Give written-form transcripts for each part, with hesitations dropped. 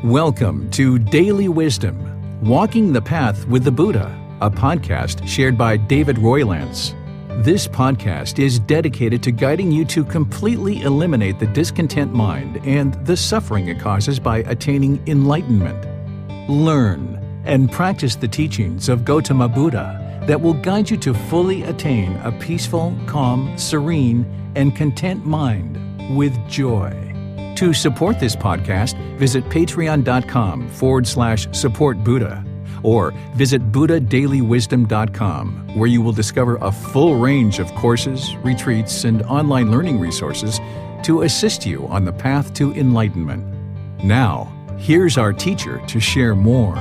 Welcome to Daily Wisdom, Walking the Path with the Buddha, a podcast shared by David Roylance. This podcast is dedicated to guiding you to completely eliminate the discontent mind and the suffering it causes by attaining enlightenment. Learn and practice the teachings of Gotama Buddha that will guide you to fully attain a peaceful, calm, serene, and content mind with joy. To support this podcast, visit patreon.com/supportbuddha or visit buddhadailywisdom.com, where you will discover a full range of courses, retreats, and online learning resources to assist you on the path to enlightenment. Now, here's our teacher to share more.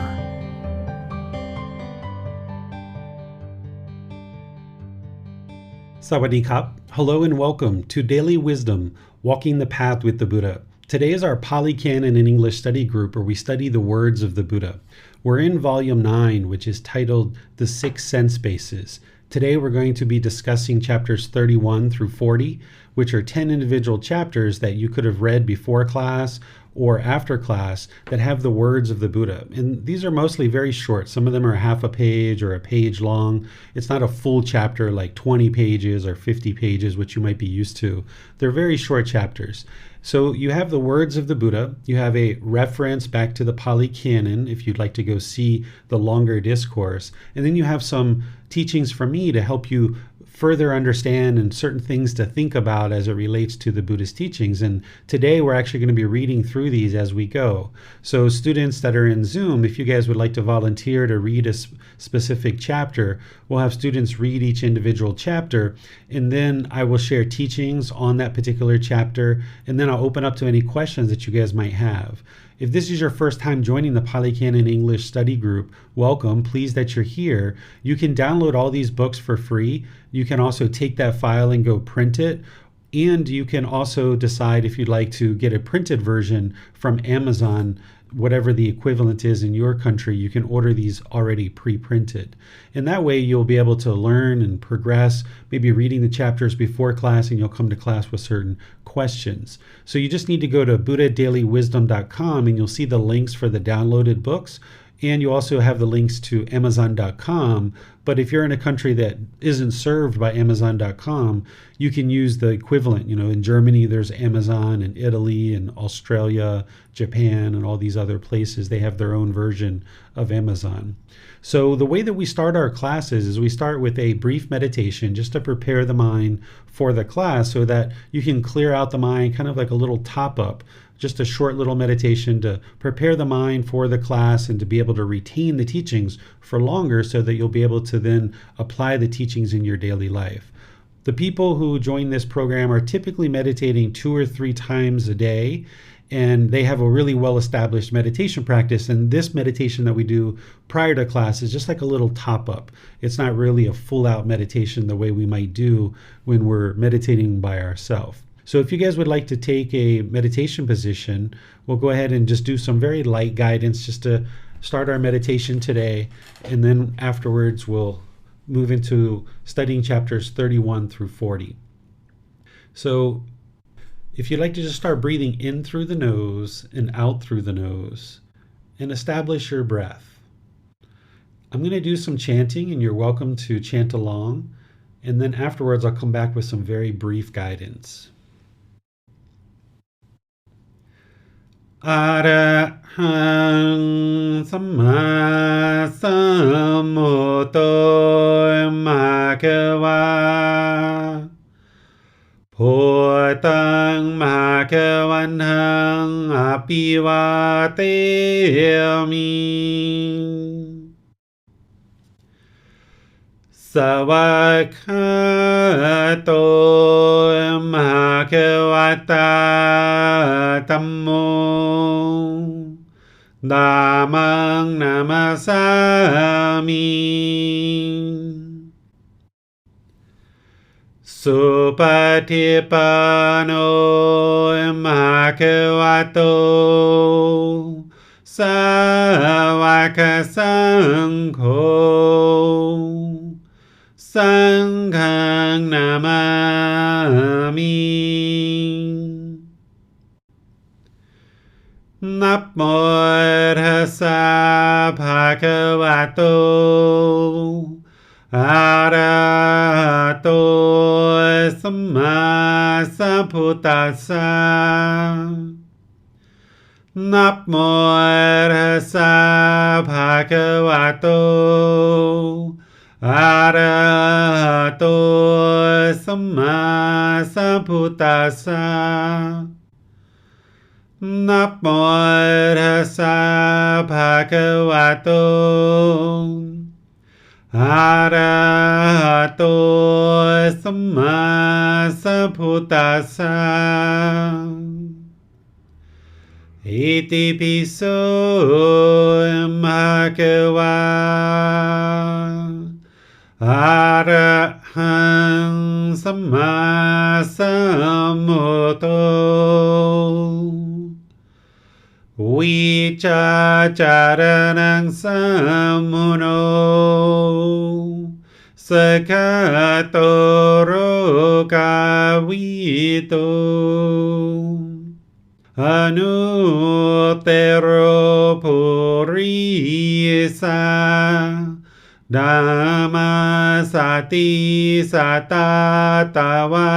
Sawadee Kap. Hello and welcome to Daily Wisdom, Walking the Path with the Buddha. Today is our Pali Canon and English study group where we study the words of the Buddha. We're in volume 9, which is titled The Six Sense Bases. Today we're going to be discussing chapters 31 through 40, which are 10 individual chapters that you could have read before class or after class that have the words of the Buddha. And these are mostly very short. Some of them are half a page or a page long. It's not a full chapter like 20 pages or 50 pages, which you might be used to. They're very short chapters. So you have the words of the Buddha. You have a reference back to the Pali Canon if you'd like to go see the longer discourse. And then you have some teachings from me to help you further understand and certain things to think about as it relates to the Buddhist teachings. And today we're actually going to be reading through these as we go. So students that are in Zoom, if you guys would like to volunteer to read a specific chapter, we'll have students read each individual chapter, and then I will share teachings on that particular chapter, and then I'll open up to any questions that you guys might have. If this is your first time joining the Pali Canon English study group, welcome. Pleased that you're here. You can download all these books for free. You can also take that file and go print it. And you can also decide if you'd like to get a printed version from Amazon, whatever the equivalent is in your country. You can order these already pre-printed. And that way you'll be able to learn and progress, maybe reading the chapters before class, and you'll come to class with certain questions. So you just need to go to buddhadailywisdom.com and you'll see the links for the downloaded books. And you also have the links to Amazon.com. But if you're in a country that isn't served by Amazon.com, you can use the equivalent. You know, in Germany, there's Amazon, in Italy, and Australia, Japan, and all these other places. They have their own version of Amazon. So the way that we start our classes is we start with a brief meditation just to prepare the mind for the class so that you can clear out the mind, kind of like a little top-up. Just a short little meditation to prepare the mind for the class and to be able to retain the teachings for longer so that you'll be able to then apply the teachings in your daily life. The people who join this program are typically meditating 2 or 3 times a day, and they have a really well-established meditation practice. And this meditation that we do prior to class is just like a little top-up. It's not really a full-out meditation the way we might do when we're meditating by ourselves. So if you guys would like to take a meditation position, we'll go ahead and just do some very light guidance just to start our meditation today. And then afterwards, we'll move into studying chapters 31 through 40. So if you'd like to just start breathing in through the nose and out through the nose and establish your breath. I'm going to do some chanting and you're welcome to chant along. And then afterwards, I'll come back with some very brief guidance. Arahang Samma Sambuddho Bhagava Bhutang Bhagavantam Apivateyami Savakato Bhagavata Dhammo Dhammang Namasami Supatipano Bhagavato Savaka Sangho Sanghang Namami นับโมตัสสะภะคะวะโตอะระหะโตสัมมาสัมพุทธัสสะนับโมตัสสะภะคะวะโตอะระหะโตสัมมาสัมพุทธัสสะนับโมตัสสะภะคะวะโตอะระหะโตสัมมาสัมพุทธัสสะอิติปิโสภะคะวะอะระหังสัมมาสัมพุทโธวิชาจารณังสัมมุโนสกขาโตโรกาวิโตอนุเตโรปุริสาดามาสติสัตตาตาวา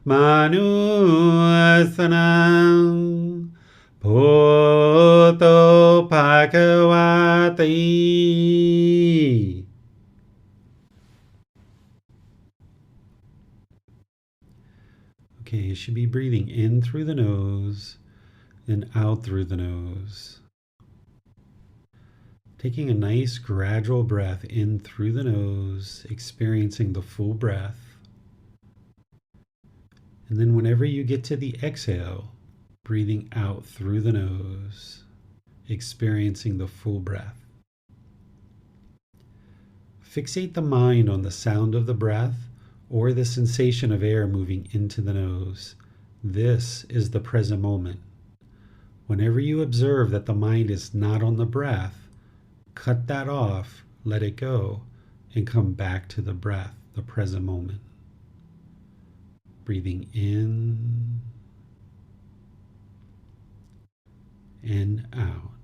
มนุสนังพุทโธภะคะวะติ Okay, you should be breathing in through the nose and out through the nose. Taking a nice gradual breath in through the nose, experiencing the full breath. And then whenever you get to the exhale, breathing out through the nose, experiencing the full breath. Fixate the mind on the sound of the breath or the sensation of air moving into the nose. This is the present moment. Whenever you observe that the mind is not on the breath, cut that off, let it go, and come back to the breath, the present moment. Breathing in and out.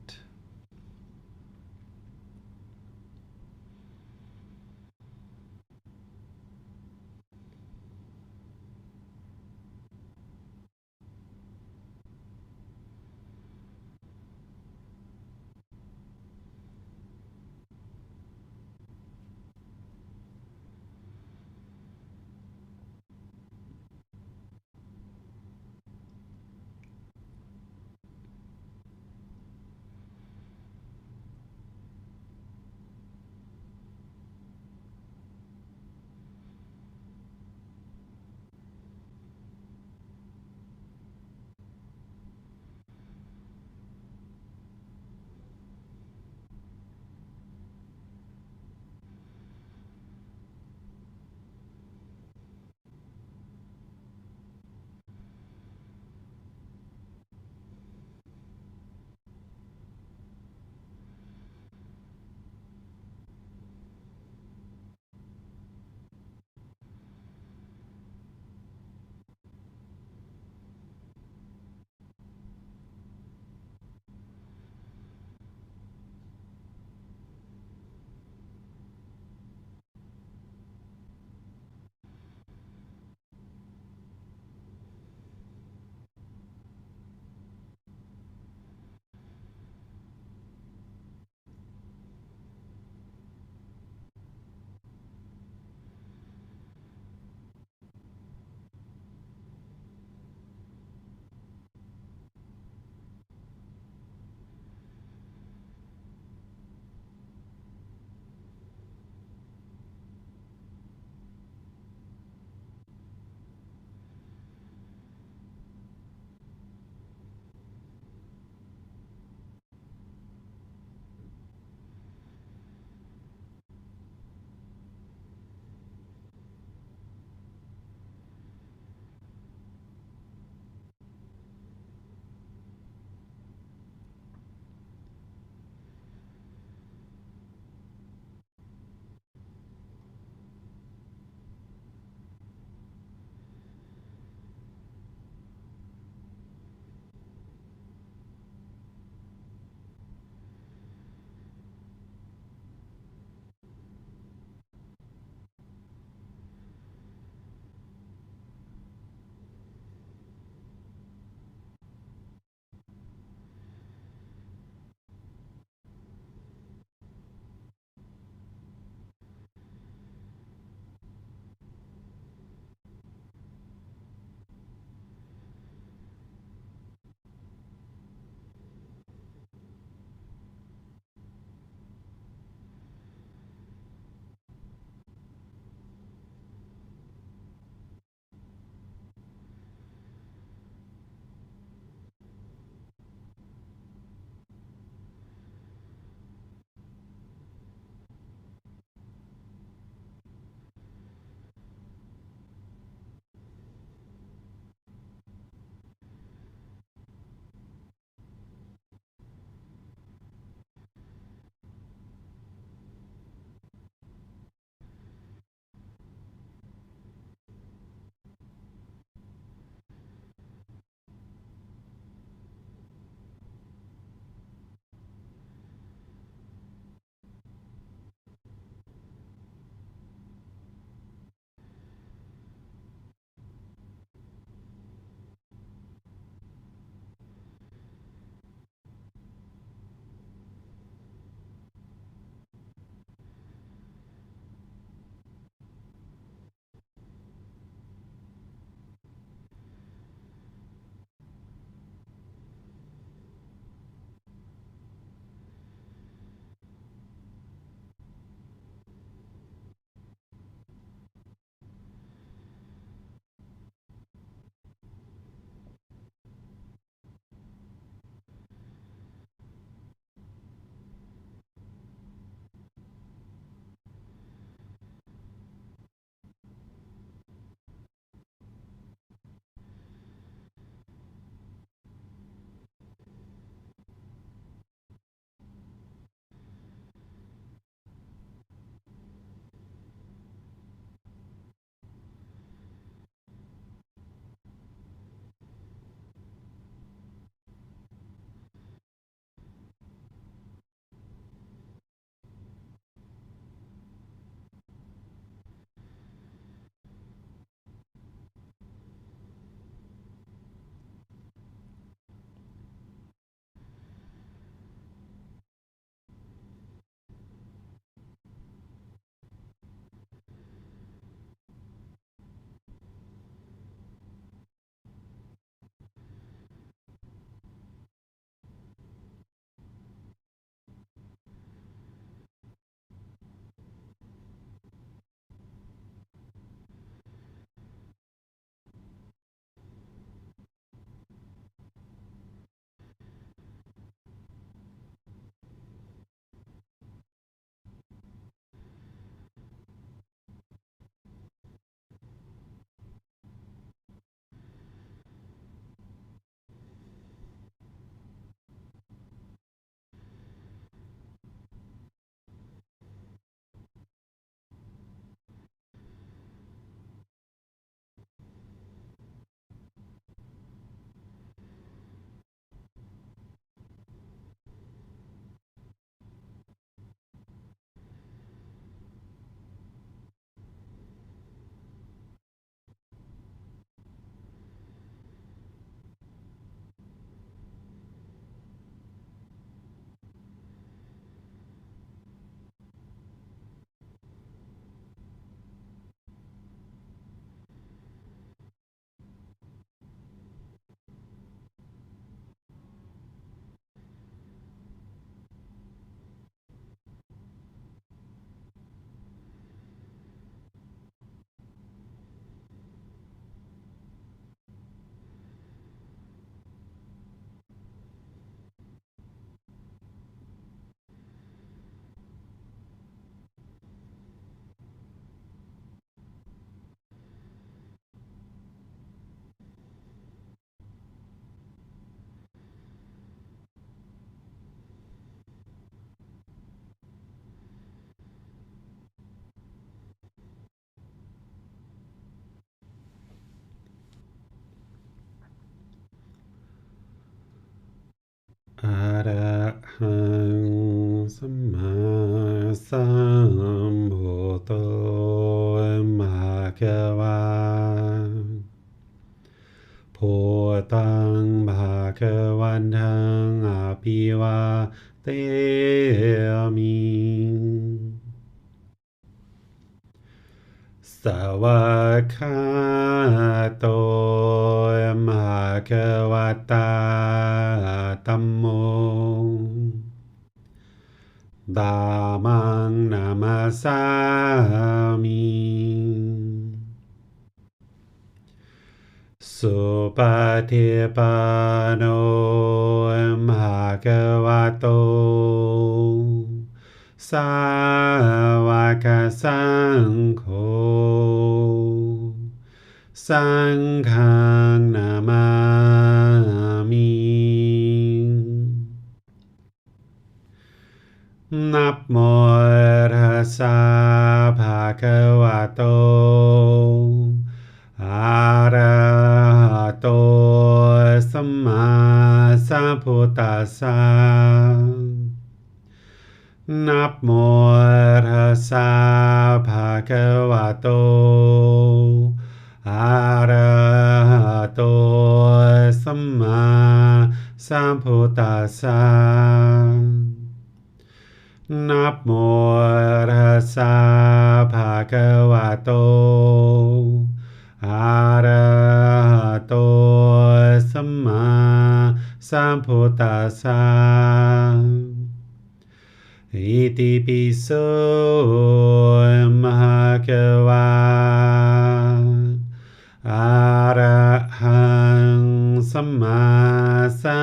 ปิวาเตมิสวากขาโตมหะคะวะตาธัมโมธัมมังนามาสามิสุปฏิปันโนภะคะวะโตสาวกสังโฆสังฆังนามามินะโมตัสสะภะคะวะโตอะระหะโตสัมมาสัมพุทธัสสะนะโมตัสสะภะคะวะโตอะระหะโตสัมมาสัมพุทธัสสะนะโมตัสสะภะคะวะโตอะระหะโตสัมมาสัมพุทธัสสะอิติปิโสมหะคะวะอะระหังสัมมาสั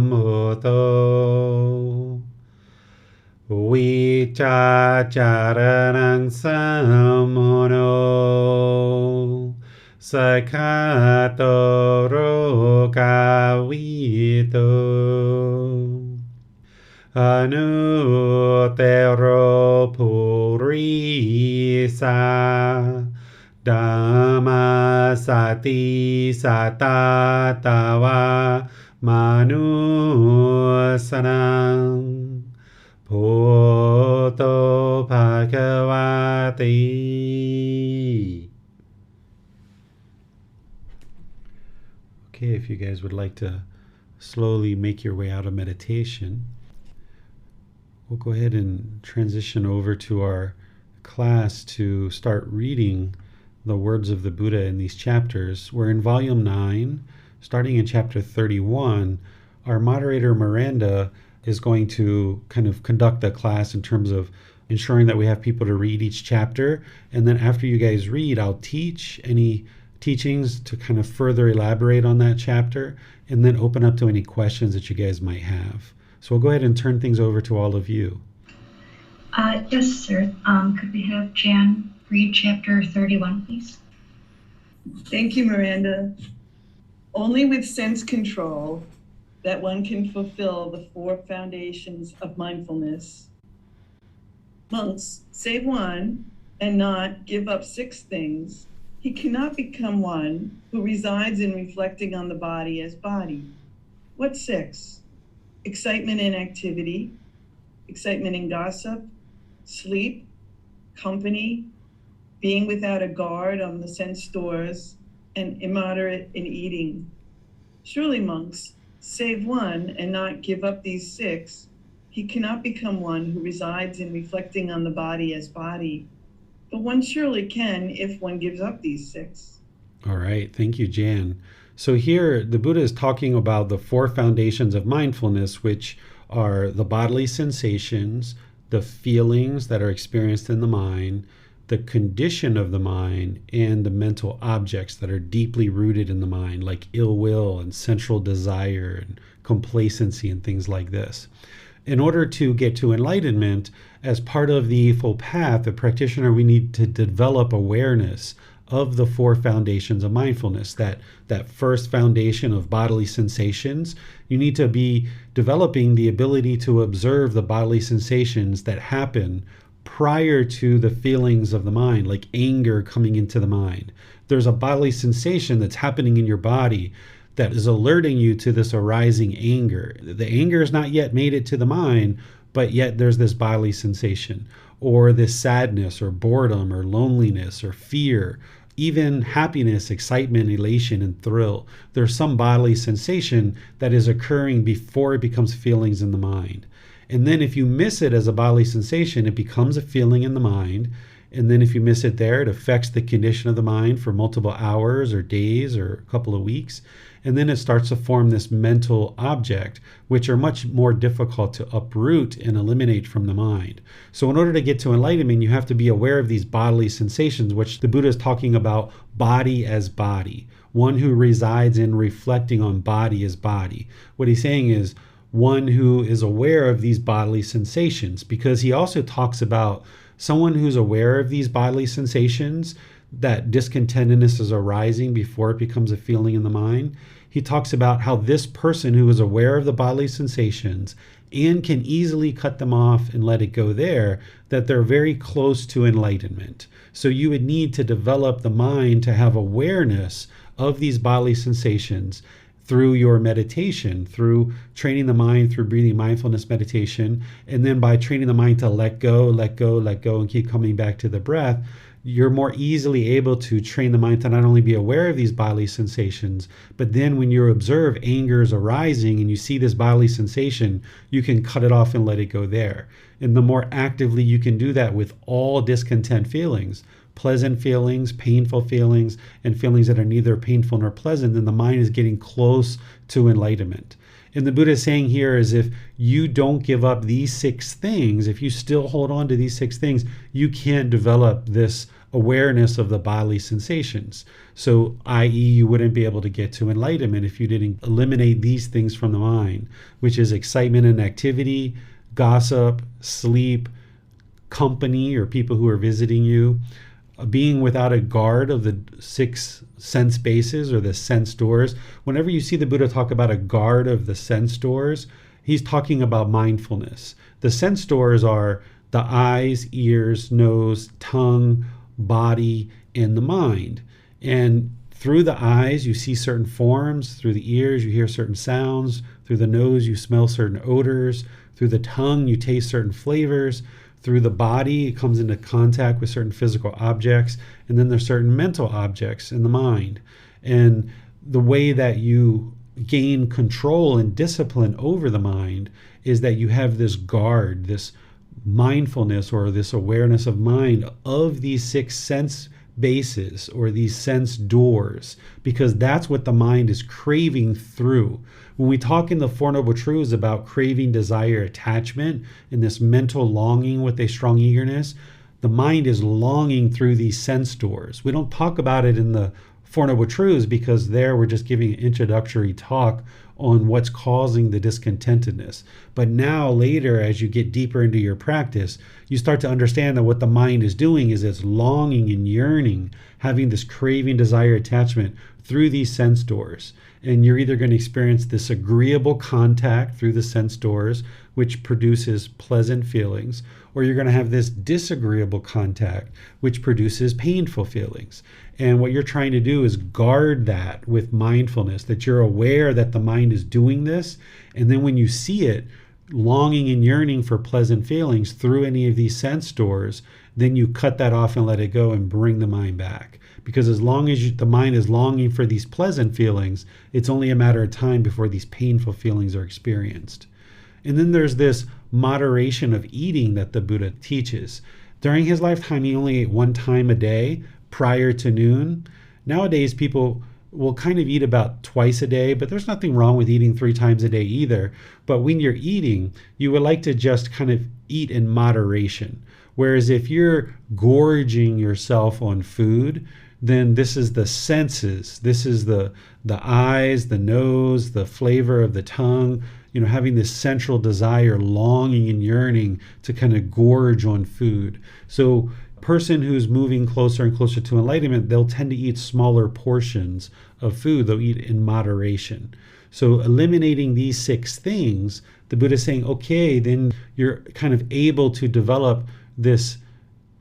มพุทโธวิจาจารณังสัมโมโนสักขะโตโรกาวิโตอนุเตโรภูริสาธัมมาสติสัตตาตาวามานุสนังพุทโธภควาติ Okay, if you guys would like to slowly make your way out of meditation, we'll go ahead and transition over to our class to start reading the words of the Buddha in these chapters. We're in volume 9, starting in chapter 31. Our moderator, Miranda, is going to kind of conduct the class in terms of ensuring that we have people to read each chapter. And then after you guys read, I'll teach any teachings to kind of further elaborate on that chapter and then open up to any questions that you guys might have. So we'll go ahead and turn things over to all of you. Yes, sir. Could we have Jan read chapter 31, please? Thank you, Miranda. Only with sense control that one can fulfill the 4 foundations of mindfulness. Monks, save one and not give up 6 things. He cannot become one who resides in reflecting on the body as body. What 6? Excitement in activity, excitement in gossip, sleep, company, being without a guard on the sense doors, and immoderate in eating. Surely, monks, save one and not give up these 6. He cannot become one who resides in reflecting on the body as body. But one surely can if one gives up these 6. All right. Thank you, Jan. So here the Buddha is talking about the 4 foundations of mindfulness, which are the bodily sensations, the feelings that are experienced in the mind, the condition of the mind, and the mental objects that are deeply rooted in the mind, like ill will and sensual desire and complacency and things like this. In order to get to enlightenment, as part of the Eightfold Path, the practitioner, we need to develop awareness of the 4 foundations of mindfulness. That first foundation of bodily sensations, you need to be developing the ability to observe the bodily sensations that happen prior to the feelings of the mind, like anger coming into the mind. There's a bodily sensation that's happening in your body that is alerting you to this arising anger. The anger has not yet made it to the mind, but yet there's this bodily sensation, or this sadness or boredom or loneliness or fear. even happiness, excitement, elation, and thrill. There's some bodily sensation that is occurring before it becomes feelings in the mind. And then if you miss it as a bodily sensation, it becomes a feeling in the mind. And then if you miss it there, it affects the condition of the mind for multiple hours or days or a couple of weeks. And then it starts to form this mental object, which are much more difficult to uproot and eliminate from the mind. So in order to get to enlightenment, you have to be aware of these bodily sensations, which the Buddha is talking about body as body, one who resides in reflecting on body as body. What he's saying is one who is aware of these bodily sensations, because he also talks about someone who's aware of these bodily sensations, that discontentedness is arising before it becomes a feeling in the mind. He talks about how this person who is aware of the bodily sensations and can easily cut them off and let it go there, that they're very close to enlightenment. So you would need to develop the mind to have awareness of these bodily sensations through your meditation, through training the mind through breathing mindfulness meditation, and then by training the mind to let go, let go, let go, and keep coming back to the breath, you're more easily able to train the mind to not only be aware of these bodily sensations, but then when you observe anger is arising and you see this bodily sensation, you can cut it off and let it go there. And the more actively you can do that with all discontent feelings, pleasant feelings, painful feelings, and feelings that are neither painful nor pleasant, then the mind is getting close to enlightenment. And the Buddha is saying here is if you don't give up these 6 things, if you still hold on to these 6 things, you can't develop this awareness of the bodily sensations. So, i.e., you wouldn't be able to get to enlightenment if you didn't eliminate these things from the mind, which is excitement and activity, gossip, sleep, company or people who are visiting you, being without a guard of the 6 sense bases or the sense doors. Whenever you see the Buddha talk about a guard of the sense doors, he's talking about mindfulness. The sense doors are the eyes, ears, nose, tongue, body, and the mind. And through the eyes, you see certain forms. Through the ears, you hear certain sounds. Through the nose, you smell certain odors. Through the tongue, you taste certain flavors. Through the body, it comes into contact with certain physical objects, and then there's certain mental objects in the mind. And the way that you gain control and discipline over the mind is that you have this guard, this mindfulness or this awareness of mind of these 6 sense bases or these sense doors, because that's what the mind is craving through. When we talk in the Four Noble Truths about craving, desire, attachment, and this mental longing with a strong eagerness, the mind is longing through these sense doors. We don't talk about it in the Four Noble Truths because there we're just giving an introductory talk on what's causing the discontentedness. But now later, as you get deeper into your practice, you start to understand that what the mind is doing is it's longing and yearning, having this craving, desire, attachment through these sense doors. And you're either going to experience this agreeable contact through the sense doors, which produces pleasant feelings, or you're going to have this disagreeable contact, which produces painful feelings. And what you're trying to do is guard that with mindfulness, that you're aware that the mind is doing this. And then when you see it, longing and yearning for pleasant feelings through any of these sense doors, then you cut that off and let it go and bring the mind back. Because as long as the mind is longing for these pleasant feelings, it's only a matter of time before these painful feelings are experienced. And then there's this moderation of eating that the Buddha teaches. During his lifetime, he only ate 1 time a day prior to noon. Nowadays, people will kind of eat about twice a day, but there's nothing wrong with eating 3 times a day either. But when you're eating, you would like to just kind of eat in moderation. Whereas if you're gorging yourself on food, then this is the senses. This is the eyes, the nose, the flavor of the tongue, having this central desire, longing and yearning to kind of gorge on food. So a person who's moving closer and closer to enlightenment, they'll tend to eat smaller portions of food. They'll eat in moderation. So eliminating these 6 things, the Buddha is saying, okay, then you're kind of able to develop this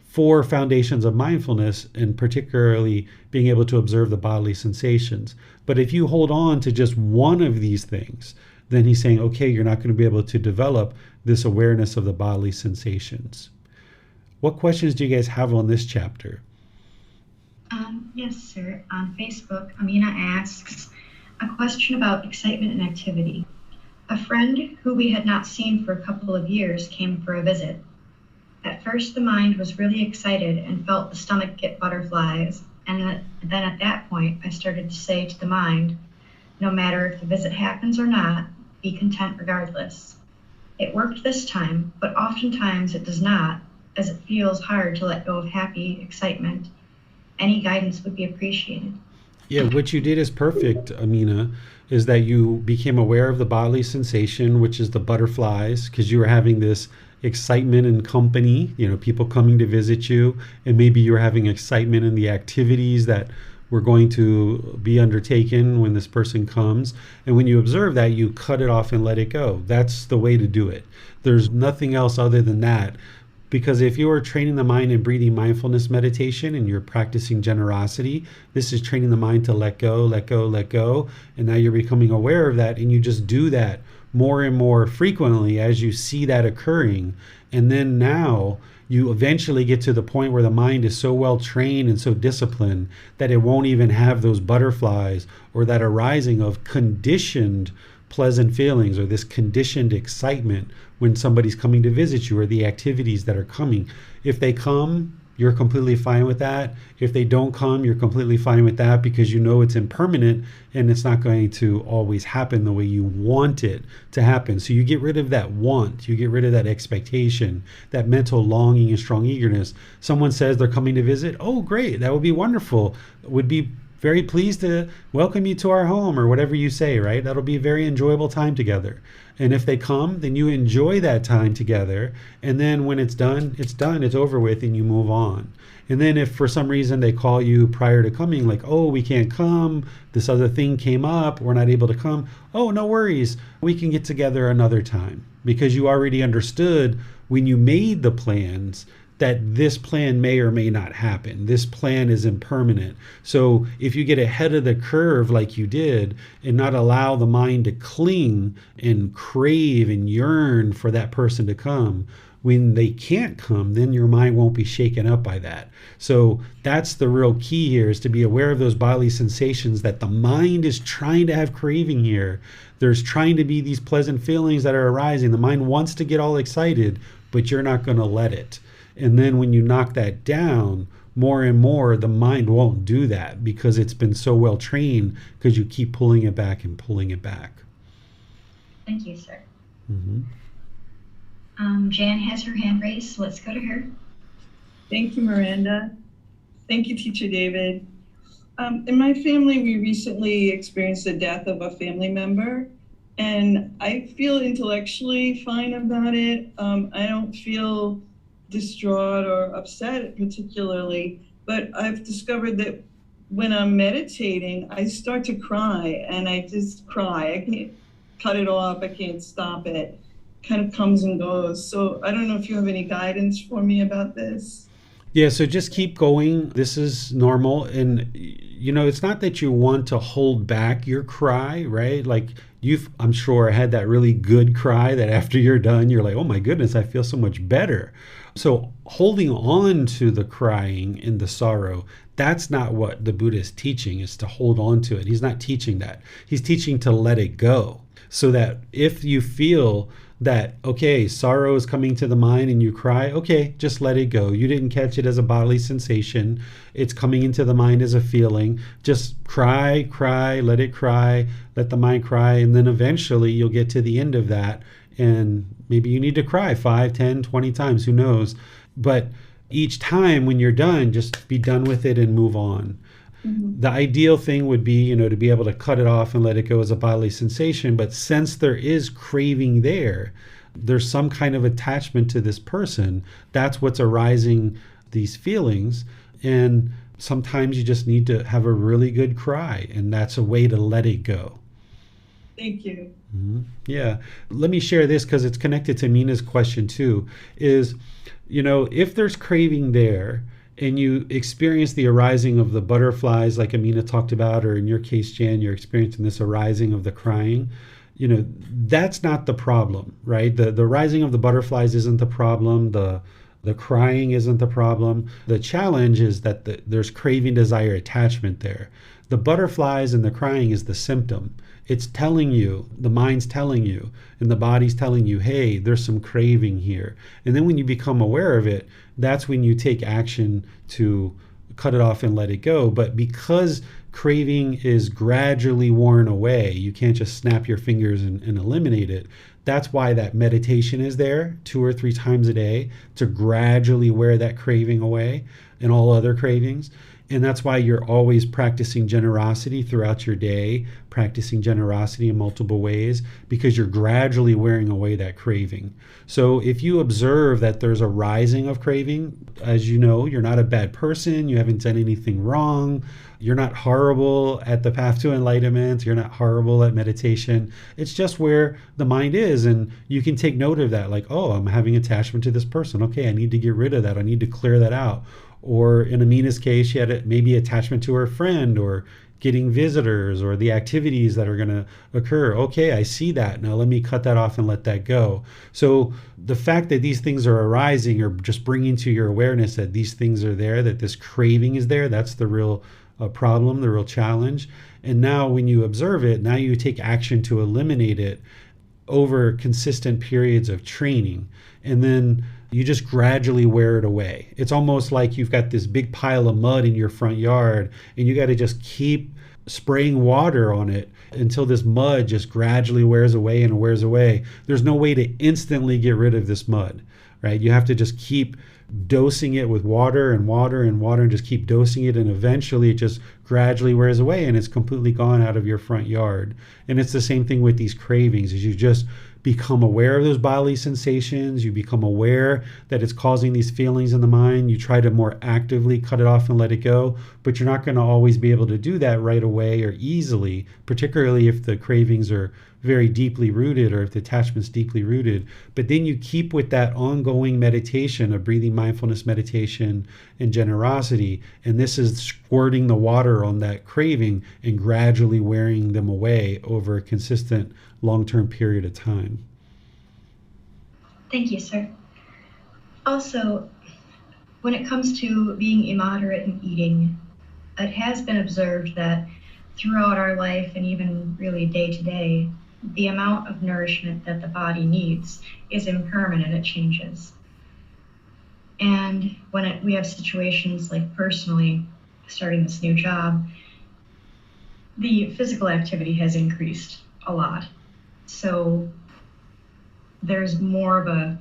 4 foundations of mindfulness, and particularly being able to observe the bodily sensations. But if you hold on to just one of these things, then he's saying, okay, you're not going to be able to develop this awareness of the bodily sensations. What questions do you guys have on this chapter? Yes, sir. On Facebook, Amina asks a question about excitement and activity. A friend who we had not seen for a couple of years came for a visit. At first, the mind was really excited and felt the stomach get butterflies. And then at that point, I started to say to the mind, no matter if the visit happens or not, be content regardless. It worked this time, but oftentimes it does not, as it feels hard to let go of happy excitement. Any guidance would be appreciated. Yeah, what you did is perfect, Amina, is that you became aware of the bodily sensation, which is the butterflies, because you were having this excitement in company, people coming to visit you, and maybe you were having excitement in the activities that were going to be undertaken when this person comes. And when you observe that, you cut it off and let it go. That's the way to do it. There's nothing else other than that. Because if you are training the mind in breathing mindfulness meditation and you're practicing generosity, this is training the mind to let go, let go, let go. And now you're becoming aware of that, and you just do that more and more frequently as you see that occurring. And then now you eventually get to the point where the mind is so well trained and so disciplined that it won't even have those butterflies or that arising of conditioned pleasant feelings or this conditioned excitement when somebody's coming to visit you or the activities that are coming. If they come, you're completely fine with that. If they don't come, you're completely fine with that, because you know it's impermanent and it's not going to always happen the way you want it to happen. So you get rid of that want, you get rid of that expectation, that mental longing and strong eagerness. Someone says they're coming to visit. Oh, great. That would be wonderful. Would be very pleased to welcome you to our home, or whatever you say, right? That'll be a very enjoyable time together. And if they come, then you enjoy that time together. And then when it's done, it's over with, and you move on. And then if for some reason they call you prior to coming, like, oh, we can't come, this other thing came up, we're not able to come. Oh, no worries. We can get together another time, because you already understood when you made the plans that this plan may or may not happen. This plan is impermanent. So if you get ahead of the curve like you did and not allow the mind to cling and crave and yearn for that person to come, when they can't come, then your mind won't be shaken up by that. So that's the real key here, is to be aware of those bodily sensations that the mind is trying to have craving here. There's trying to be these pleasant feelings that are arising. The mind wants to get all excited, but you're not going to let it. And then when you knock that down more and more, the mind won't do that, because it's been so well trained, because you keep pulling it back and pulling it back. Thank you, sir. Mm-hmm. Jan has her hand raised, so let's go to her. Thank you, Miranda. Thank you, Teacher David. In my family, we recently experienced the death of a family member, and I feel intellectually fine about it. I don't feel distraught or upset particularly, but I've discovered that when I'm meditating, I start to cry, and I just cry. I can't cut it off. I can't stop it. Kind of comes and goes. So I don't know if you have any guidance for me about this. Yeah, so just keep going. This is normal. And, it's not that you want to hold back your cry, right? Like I'm sure, had that really good cry that after you're done, you're like, oh my goodness, I feel so much better. So holding on to the crying and the sorrow, that's not what the Buddha is teaching, is to hold on to it. He's not teaching that. He's teaching to let it go, so that if you feel that, okay, sorrow is coming to the mind and you cry, okay, just let it go. You didn't catch it as a bodily sensation. It's coming into the mind as a feeling. Just cry, let it cry, let the mind cry. And then eventually you'll get to the end of that. And maybe you need to cry 5, 10, 20 times, who knows? But each time when you're done, just be done with it and move on. Mm-hmm. The ideal thing would be, to be able to cut it off and let it go as a bodily sensation. But since there is craving there's some kind of attachment to this person. That's what's arising these feelings. And sometimes you just need to have a really good cry, and that's a way to let it go. Thank you. Mm-hmm. Yeah. Let me share this, because it's connected to Mina's question too, is, if there's craving there, and you experience the arising of the butterflies like Amina talked about, or in your case, Jan, you're experiencing this arising of the crying, that's not the problem, right? The rising of the butterflies isn't the problem. The The crying isn't the problem. The challenge is that there's craving, desire, attachment there. The butterflies and the crying is the symptom. It's telling you, the mind's telling you, and the body's telling you, hey, there's some craving here. And then when you become aware of it, that's when you take action to cut it off and let it go. But because craving is gradually worn away, you can't just snap your fingers and eliminate it. That's why that meditation is there 2 or 3 times a day to gradually wear that craving away and all other cravings. And that's why you're always practicing generosity throughout your day, practicing generosity in multiple ways, because you're gradually wearing away that craving. So if you observe that there's a rising of craving, as you know, you're not a bad person, you haven't done anything wrong, you're not horrible at the path to enlightenment, you're not horrible at meditation. It's just where the mind is, and you can take note of that, like, oh, I'm having attachment to this person. Okay, I need to get rid of that. I need to clear that out. Or in Amina's case, she had maybe attachment to her friend or getting visitors or the activities that are going to occur. Okay, I see that. Now let me cut that off and let that go. So the fact that these things are arising, or just bringing to your awareness that these things are there, that this craving is there, that's the real problem, the real challenge. And now when you observe it, now you take action to eliminate it over consistent periods of training. And then you just gradually wear it away. It's almost like you've got this big pile of mud in your front yard, and you got to just keep spraying water on it until this mud just gradually wears away and wears away. There's no way to instantly get rid of this mud, right? You have to just keep dosing it with water and water and water, and just keep dosing it, and eventually it just gradually wears away and it's completely gone out of your front yard. And it's the same thing with these cravings. As you just become aware of those bodily sensations, you become aware that it's causing these feelings in the mind, you try to more actively cut it off and let it go. But you're not going to always be able to do that right away or easily, particularly if the cravings are very deeply rooted or if the attachment's deeply rooted. But then you keep with that ongoing meditation of breathing mindfulness meditation and generosity, and this is squirting the water on that craving and gradually wearing them away over a consistent long-term period of time. Thank you, sir. Also, when it comes to being immoderate in eating, it has been observed that throughout our life, and even really day to day, the amount of nourishment that the body needs is impermanent, it changes. And when we have situations like personally starting this new job, the physical activity has increased a lot. So there's more of a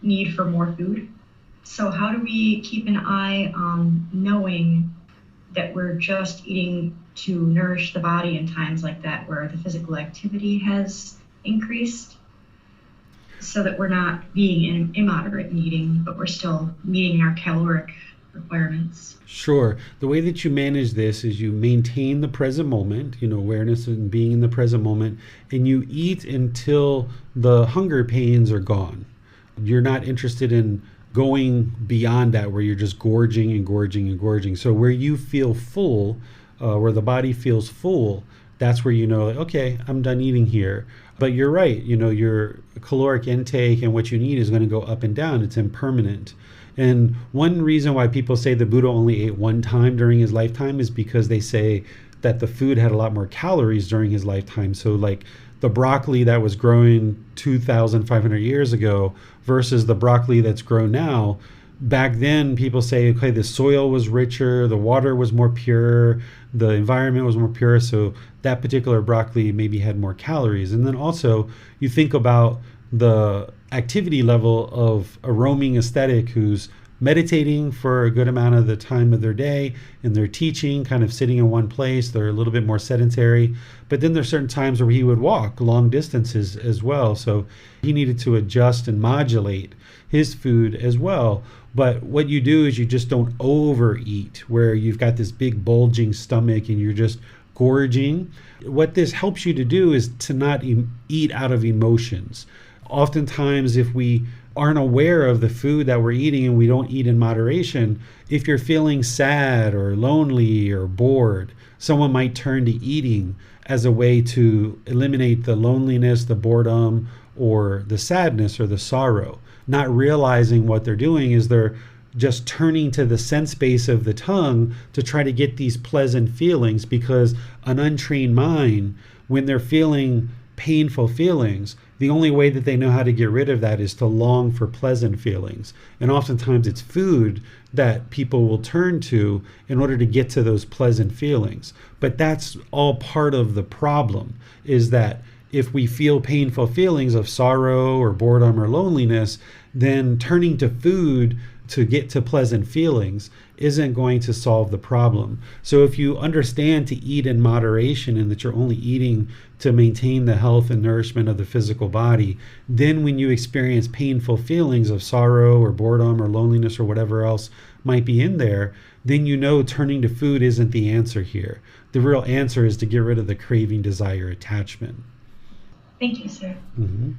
need for more food. So how do we keep an eye on knowing that we're just eating to nourish the body in times like that where the physical activity has increased, so that we're not being immoderate in eating, but we're still meeting our caloric requirements? Sure. The way that you manage this is you maintain the present moment, awareness and being in the present moment, and you eat until the hunger pains are gone. You're not interested in going beyond that, where you're just gorging and gorging and gorging. So where you feel full, where the body feels full, that's where okay, I'm done eating here. But you're right, your caloric intake and what you need is going to go up and down. It's impermanent. And one reason why people say the Buddha only ate one time during his lifetime is because they say that the food had a lot more calories during his lifetime. So like the broccoli that was growing 2,500 years ago versus the broccoli that's grown now, back then people say, okay, the soil was richer, the water was more pure, the environment was more pure, so that particular broccoli maybe had more calories. And then also you think about the activity level of a roaming ascetic who's meditating for a good amount of the time of their day, and they're teaching, kind of sitting in one place. They're a little bit more sedentary. But then there's certain times where he would walk long distances as well. So he needed to adjust and modulate his food as well. But what you do is you just don't overeat, where you've got this big bulging stomach and you're just gorging. What this helps you to do is to not eat out of emotions. Oftentimes, if we aren't aware of the food that we're eating and we don't eat in moderation, if you're feeling sad or lonely or bored, someone might turn to eating as a way to eliminate the loneliness, the boredom, or the sadness or the sorrow. Not realizing what they're doing is they're just turning to the sense base of the tongue to try to get these pleasant feelings, because an untrained mind, when they're feeling painful feelings, the only way that they know how to get rid of that is to long for pleasant feelings. And oftentimes it's food that people will turn to in order to get to those pleasant feelings. But that's all part of the problem, is that if we feel painful feelings of sorrow or boredom or loneliness, then turning to food to get to pleasant feelings isn't going to solve the problem. So if you understand to eat in moderation and that you're only eating to maintain the health and nourishment of the physical body, then when you experience painful feelings of sorrow or boredom or loneliness or whatever else might be in there, then you know turning to food isn't the answer here. The real answer is to get rid of the craving, desire, attachment. Thank you, sir. Mm-hmm.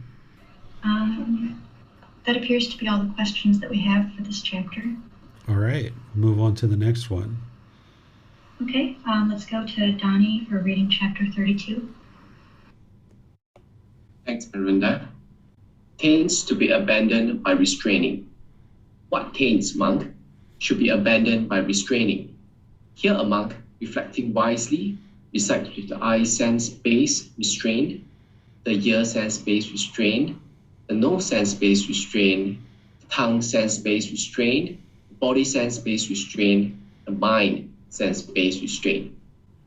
That appears to be all the questions that we have for this chapter. All right, move on to the next one. Okay, let's go to Donnie for reading chapter 32. Thanks, Miranda. Taints to be abandoned by restraining. What taints, monk, should be abandoned by restraining? Here a monk, reflecting wisely, recites with the eye sense base restrained, the ear sense base restrained, the nose sense base restrained, the tongue sense base restrained, the body sense base restrained, the mind sense base restrained.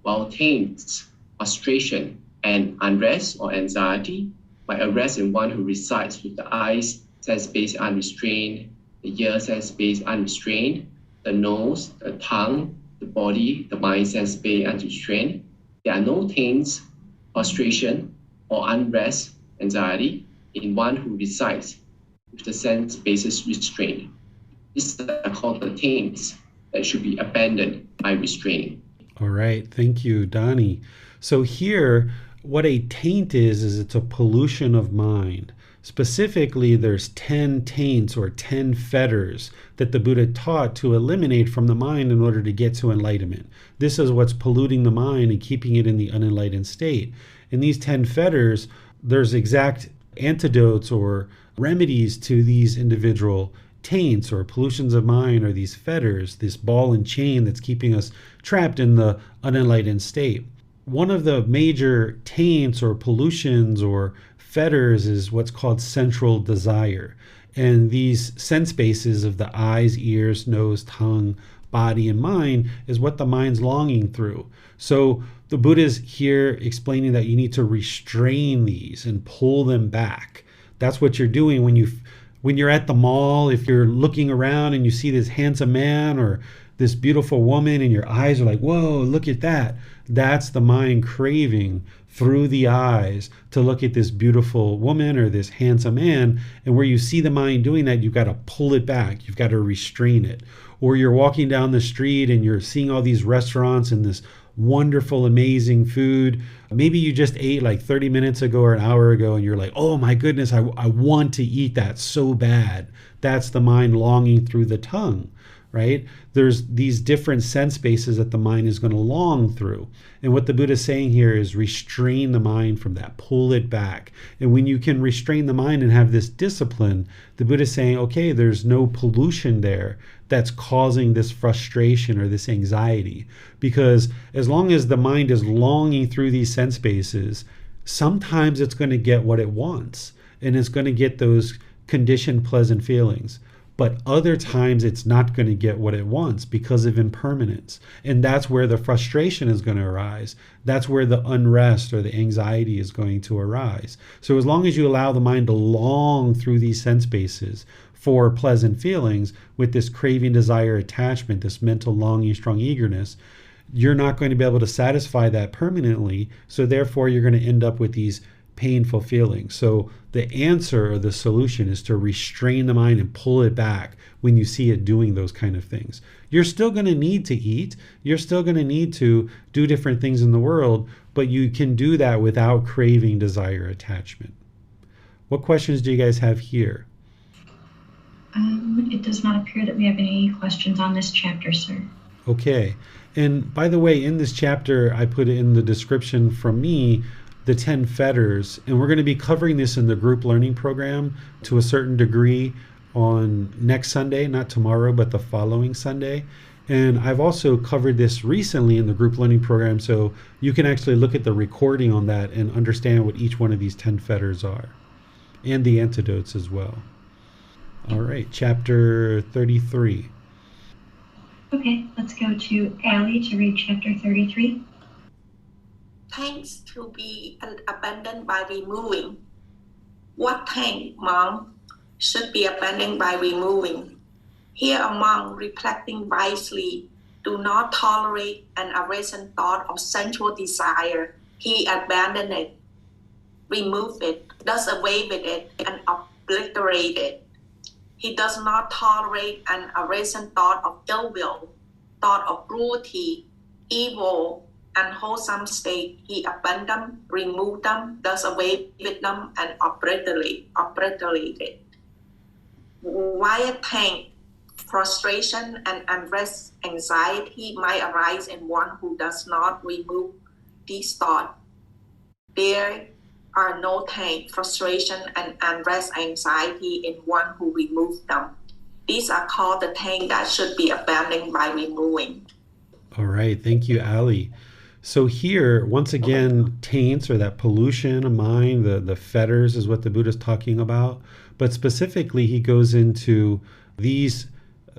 While taints, frustration, and unrest or anxiety might arrest in one who resides with the eyes sense base unrestrained, the ear sense base unrestrained, the nose, the tongue, the body, the mind sense base unrestrained. There are no taints, frustration, or unrest, anxiety in one who resides with the sense bases restrained. These are called the taints that should be abandoned by restraining. All right, thank you, Donnie. So here, what a taint is it's a pollution of mind. Specifically, there's 10 taints or 10 fetters that the Buddha taught to eliminate from the mind in order to get to enlightenment. This is what's polluting the mind and keeping it in the unenlightened state. In these 10 fetters, there's exact antidotes or remedies to these individual taints or pollutions of mind, or these fetters, this ball and chain that's keeping us trapped in the unenlightened state. One of the major taints or pollutions or fetters is what's called central desire. And these sense bases of the eyes, ears, nose, tongue, body, and mind is what the mind's longing through. So the Buddha is here explaining that you need to restrain these and pull them back. That's what you're doing when you're at the mall. If you're looking around and you see this handsome man or this beautiful woman and your eyes are like, whoa, look at that. That's the mind craving through the eyes to look at this beautiful woman or this handsome man. And where you see the mind doing that, you've got to pull it back. You've got to restrain it. Or you're walking down the street and you're seeing all these restaurants and this wonderful, amazing food. Maybe you just ate like 30 minutes ago or an hour ago and you're like, oh my goodness, I want to eat that so bad. That's the mind longing through the tongue, right? There's these different sense bases that the mind is going to long through. And what the Buddha is saying here is restrain the mind from that, pull it back. And when you can restrain the mind and have this discipline, the Buddha is saying, okay, there's no pollution there that's causing this frustration or this anxiety. Because as long as the mind is longing through these sense bases, sometimes it's going to get what it wants and it's going to get those conditioned pleasant feelings. But other times it's not going to get what it wants because of impermanence. And that's where the frustration is going to arise. That's where the unrest or the anxiety is going to arise. So as long as you allow the mind to long through these sense bases for pleasant feelings with this craving, desire, attachment, this mental longing, strong eagerness, you're not going to be able to satisfy that permanently. So therefore you're going to end up with these painful feelings. So the answer or the solution is to restrain the mind and pull it back when you see it doing those kind of things. You're still going to need to eat. You're still going to need to do different things in the world, but you can do that without craving, desire, attachment. What questions do you guys have here? It does not appear that we have any questions on this chapter, sir. Okay. And by the way, in this chapter, I put in the description from me the 10 fetters, and we're going to be covering this in the group learning program to a certain degree on next Sunday, not tomorrow, but the following Sunday. And I've also covered this recently in the group learning program, so you can actually look at the recording on that and understand what each one of these 10 fetters are, and the antidotes as well. All right, chapter 33. Okay, let's go to Allie to read chapter 33. Thanks to be abandoned by removing. What thank, monk, should be abandoned by removing? Here a monk, reflecting wisely, do not tolerate an arisen thought of sensual desire. He abandoned it, removed it, does away with it, and obliterate it. He does not tolerate an arisen thought of ill will, thought of cruelty, evil, unwholesome state. He abandoned them, removed them, does away with them, and obliterate it. Why attain? Frustration and unrest, anxiety might arise in one who does not remove these thoughts. There are no pain, frustration, and unrest, anxiety in one who removes them. These are called the pain that should be abandoned by removing. All right, thank you, Ali. So here, once again, taints, or that pollution of mind, the fetters is what the Buddha is talking about. But specifically, he goes into these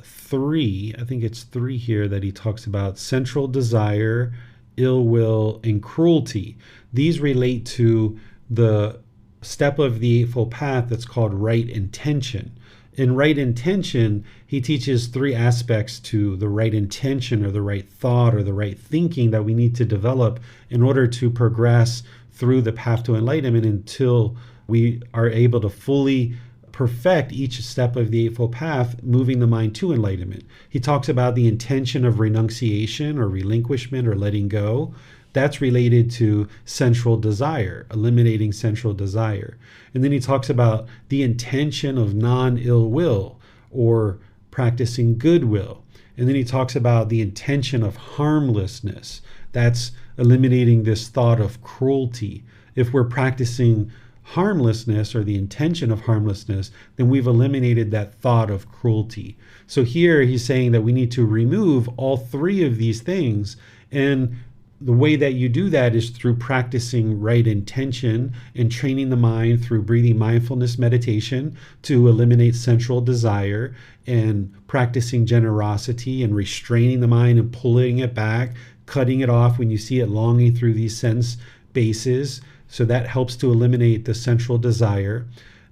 three, I think it's three here that he talks about: sensual desire, ill will, and cruelty. These relate to the step of the Eightfold Path that's called right intention. In right intention, he teaches three aspects to the right intention, or the right thought, or the right thinking that we need to develop in order to progress through the path to enlightenment until we are able to fully perfect each step of the Eightfold Path, moving the mind to enlightenment. He talks about the intention of renunciation or relinquishment or letting go. That's related to sensual desire, eliminating sensual desire. And then he talks about the intention of non-ill will, or practicing goodwill. And then he talks about the intention of harmlessness. That's eliminating this thought of cruelty. If we're practicing harmlessness, or the intention of harmlessness, then we've eliminated that thought of cruelty. So here he's saying that we need to remove all three of these things, and the way that you do that is through practicing right intention and training the mind through breathing mindfulness meditation to eliminate sensual desire, and practicing generosity and restraining the mind and pulling it back, cutting it off when you see it longing through these sense bases. So that helps to eliminate the sensual desire.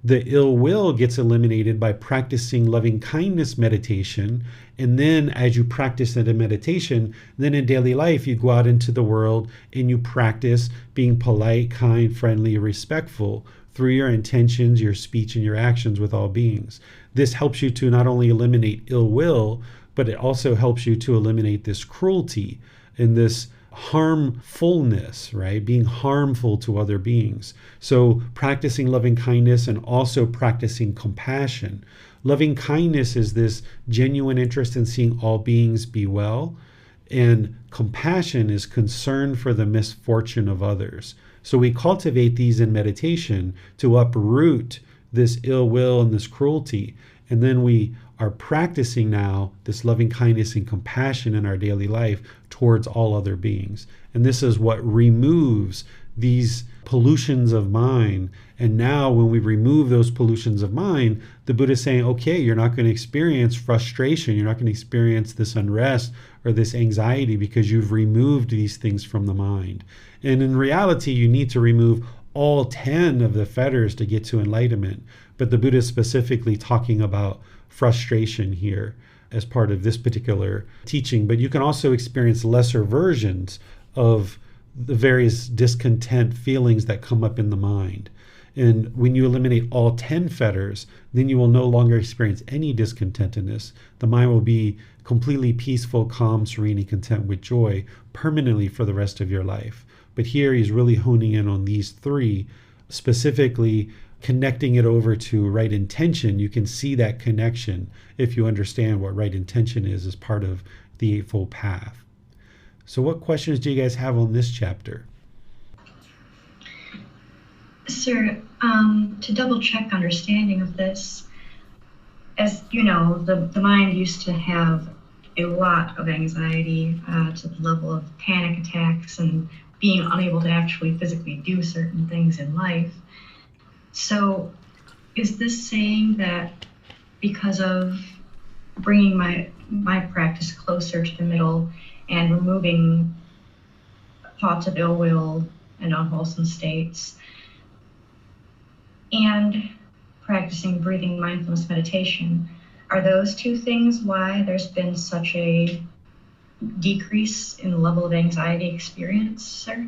The ill will gets eliminated by practicing loving kindness meditation. And then as you practice that in meditation, then in daily life, you go out into the world and you practice being polite, kind, friendly, respectful through your intentions, your speech, and your actions with all beings. This helps you to not only eliminate ill will, but it also helps you to eliminate this cruelty and this harmfulness, right? Being harmful to other beings. So practicing loving kindness and also practicing compassion. Loving kindness is this genuine interest in seeing all beings be well, and compassion is concern for the misfortune of others. So we cultivate these in meditation to uproot this ill will and this cruelty, and then we are practicing now this loving kindness and compassion in our daily life towards all other beings. And this is what removes these pollutions of mind. And now when we remove those pollutions of mind, the Buddha is saying, okay, you're not going to experience frustration. You're not going to experience this unrest or this anxiety because you've removed these things from the mind. And in reality, you need to remove all 10 of the fetters to get to enlightenment. But the Buddha is specifically talking about frustration here as part of this particular teaching. But you can also experience lesser versions of the various discontent feelings that come up in the mind. And when you eliminate all 10 fetters, then you will no longer experience any discontentedness. The mind will be completely peaceful, calm, serene, and content with joy permanently for the rest of your life. But here he's really honing in on these three, specifically connecting it over to right intention. You can see that connection if you understand what right intention is as part of the Eightfold Path. So what questions do you guys have on this chapter? Sir, to double check understanding of this, as you know, the mind used to have a lot of anxiety to the level of panic attacks and being unable to actually physically do certain things in life. So is this saying that because of bringing my practice closer to the middle and removing thoughts of ill will and unwholesome states and practicing breathing mindfulness meditation, are those two things why there's been such a decrease in the level of anxiety experience, sir?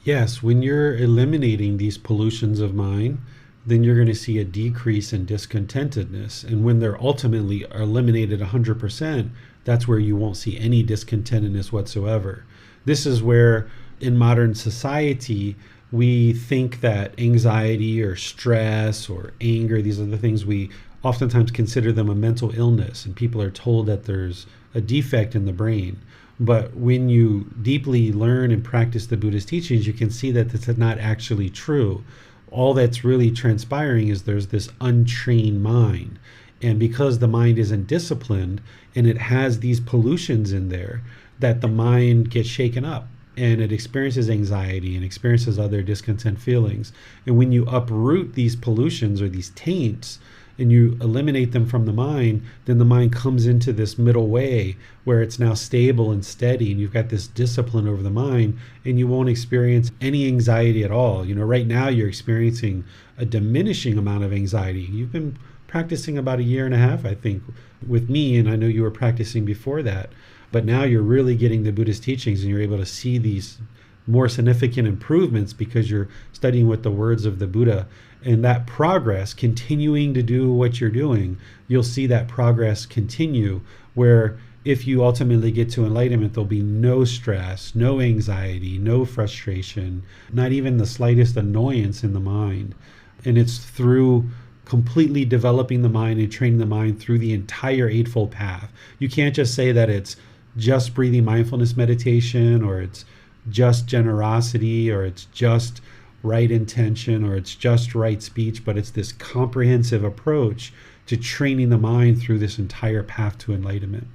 Yes, when you're eliminating these pollutions of mind, then you're going to see a decrease in discontentedness. And when they're ultimately eliminated 100%, that's where you won't see any discontentedness whatsoever. This is where in modern society, we think that anxiety or stress or anger, these are the things we oftentimes consider them a mental illness, and people are told that there's a defect in the brain. But when you deeply learn and practice the Buddha's teachings, you can see that this is not actually true. All that's really transpiring is there's this untrained mind. And because the mind isn't disciplined and it has these pollutions in there, that the mind gets shaken up and it experiences anxiety and experiences other discontent feelings. And when you uproot these pollutions or these taints and you eliminate them from the mind, then the mind comes into this middle way where it's now stable and steady, and you've got this discipline over the mind, and you won't experience any anxiety at all. You know, right now you're experiencing a diminishing amount of anxiety. You've been practicing about 1.5 years, I think, with me, and I know you were practicing before that. But now you're really getting the Buddhist teachings, and you're able to see these more significant improvements because you're studying with the words of the Buddha. And that progress, continuing to do what you're doing, you'll see that progress continue, where if you ultimately get to enlightenment, there'll be no stress, no anxiety, no frustration, not even the slightest annoyance in the mind. And it's through completely developing the mind and training the mind through the entire Eightfold Path. You can't just say that it's just breathing mindfulness meditation, or it's just generosity, or it's just right intention, or it's just right speech, but it's this comprehensive approach to training the mind through this entire path to enlightenment.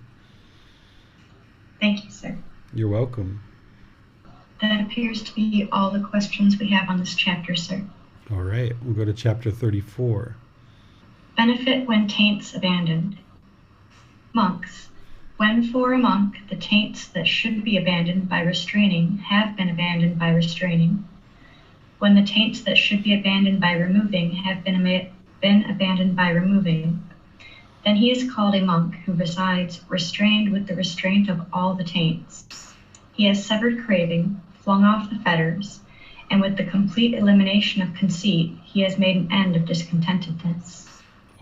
Thank you, sir. You're welcome. That appears to be all the questions we have on this chapter, sir. All right, we'll go to chapter 34. Benefit when taints abandoned. Monks, when for a monk the taints that should be abandoned by restraining have been abandoned by restraining, when the taints that should be abandoned by removing have been abandoned by removing, then he is called a monk who resides restrained with the restraint of all the taints. He has severed craving, flung off the fetters, and with the complete elimination of conceit, he has made an end of discontentedness.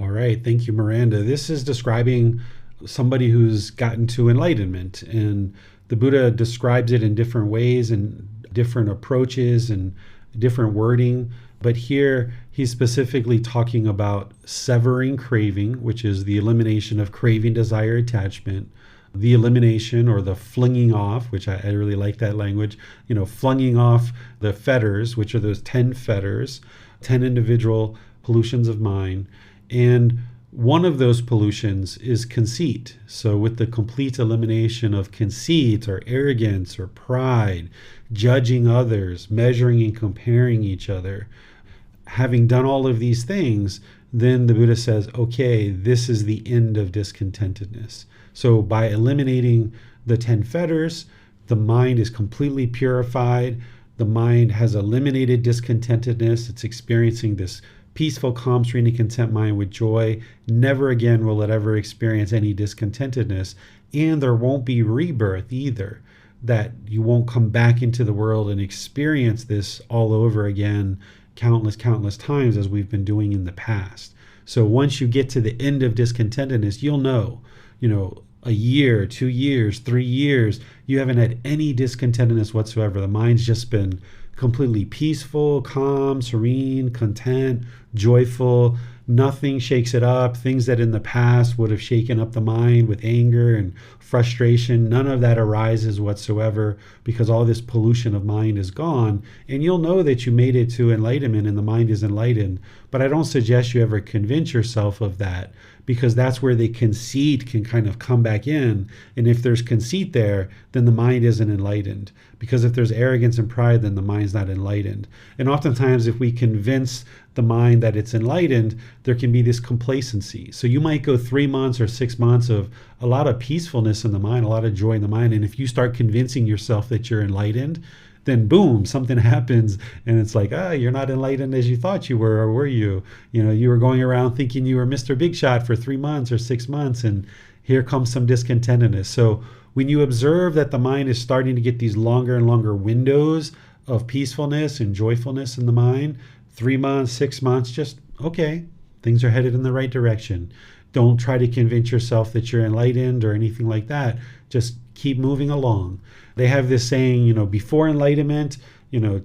All right, thank you, Miranda. This is describing somebody who's gotten to enlightenment, and the Buddha describes it in different ways and different approaches and different wording. But here he's specifically talking about severing craving, which is the elimination of craving, desire, attachment, the elimination or the flinging off, which I really like that language, flinging off the fetters, which are those 10 fetters, 10 individual pollutions of mind. And one of those pollutions is conceit. So with the complete elimination of conceit or arrogance or pride, judging others, measuring and comparing each other, having done all of these things, then the Buddha says, okay, this is the end of discontentedness. So by eliminating the 10 fetters, the mind is completely purified. The mind has eliminated discontentedness. It's experiencing this peaceful, calm, serene, and content mind with joy. Never again will it ever experience any discontentedness. And there won't be rebirth either, that you won't come back into the world and experience this all over again countless times as we've been doing in the past. So once you get to the end of discontentedness, you'll know, 1 year, 2 years, 3 years, you haven't had any discontentedness whatsoever. The mind's just been completely peaceful, calm, serene, content, joyful, nothing shakes it up. Things that in the past would have shaken up the mind with anger and frustration, none of that arises whatsoever, because all this pollution of mind is gone. And you'll know that you made it to enlightenment and the mind is enlightened. But I don't suggest you ever convince yourself of that, because that's where the conceit can kind of come back in. And if there's conceit there, then the mind isn't enlightened. Because if there's arrogance and pride, then the mind's not enlightened. And oftentimes, if we convince the mind that it's enlightened, there can be this complacency. So you might go 3 months or 6 months of a lot of peacefulness in the mind, a lot of joy in the mind. And if you start convincing yourself that you're enlightened, then boom, something happens and it's like, you're not enlightened as you thought you were, or were you? You were going around thinking you were Mr. Big Shot for 3 months or 6 months, and here comes some discontentedness. So when you observe that the mind is starting to get these longer and longer windows of peacefulness and joyfulness in the mind, 3 months, 6 months, just, okay, things are headed in the right direction. Don't try to convince yourself that you're enlightened or anything like that. Just keep moving along. They have this saying, before enlightenment,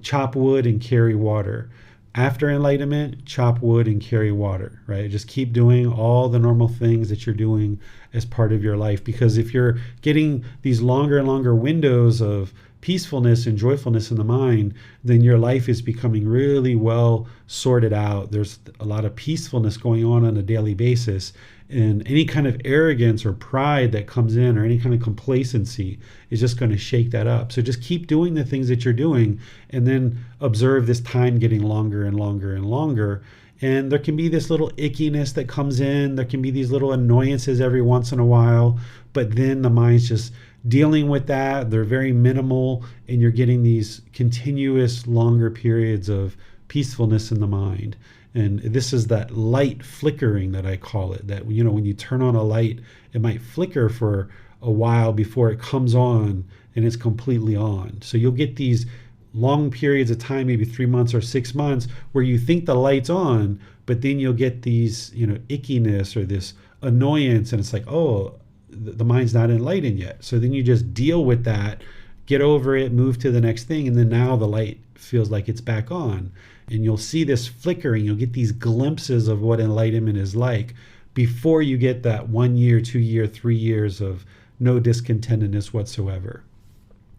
chop wood and carry water. After enlightenment, chop wood and carry water, right? Just keep doing all the normal things that you're doing as part of your life. Because if you're getting these longer and longer windows of peacefulness and joyfulness in the mind, then your life is becoming really well sorted out. There's a lot of peacefulness going on a daily basis. And any kind of arrogance or pride that comes in, or any kind of complacency, is just going to shake that up. So just keep doing the things that you're doing, and then observe this time getting longer and longer and longer. And there can be this little ickiness that comes in. There can be these little annoyances every once in a while, but then the mind's just dealing with that. They're very minimal, and you're getting these continuous longer periods of peacefulness in the mind. And this is that light flickering that I call it, that, when you turn on a light, it might flicker for a while before it comes on and it's completely on. So you'll get these long periods of time, maybe 3 months or 6 months, where you think the light's on, but then you'll get these, ickiness or this annoyance, and it's like, the mind's not enlightened yet. So then you just deal with that, get over it, move to the next thing, and then now the light feels like it's back on. And you'll see this flickering, you'll get these glimpses of what enlightenment is like before you get that 1 year, 2 year, 3 years of no discontentedness whatsoever.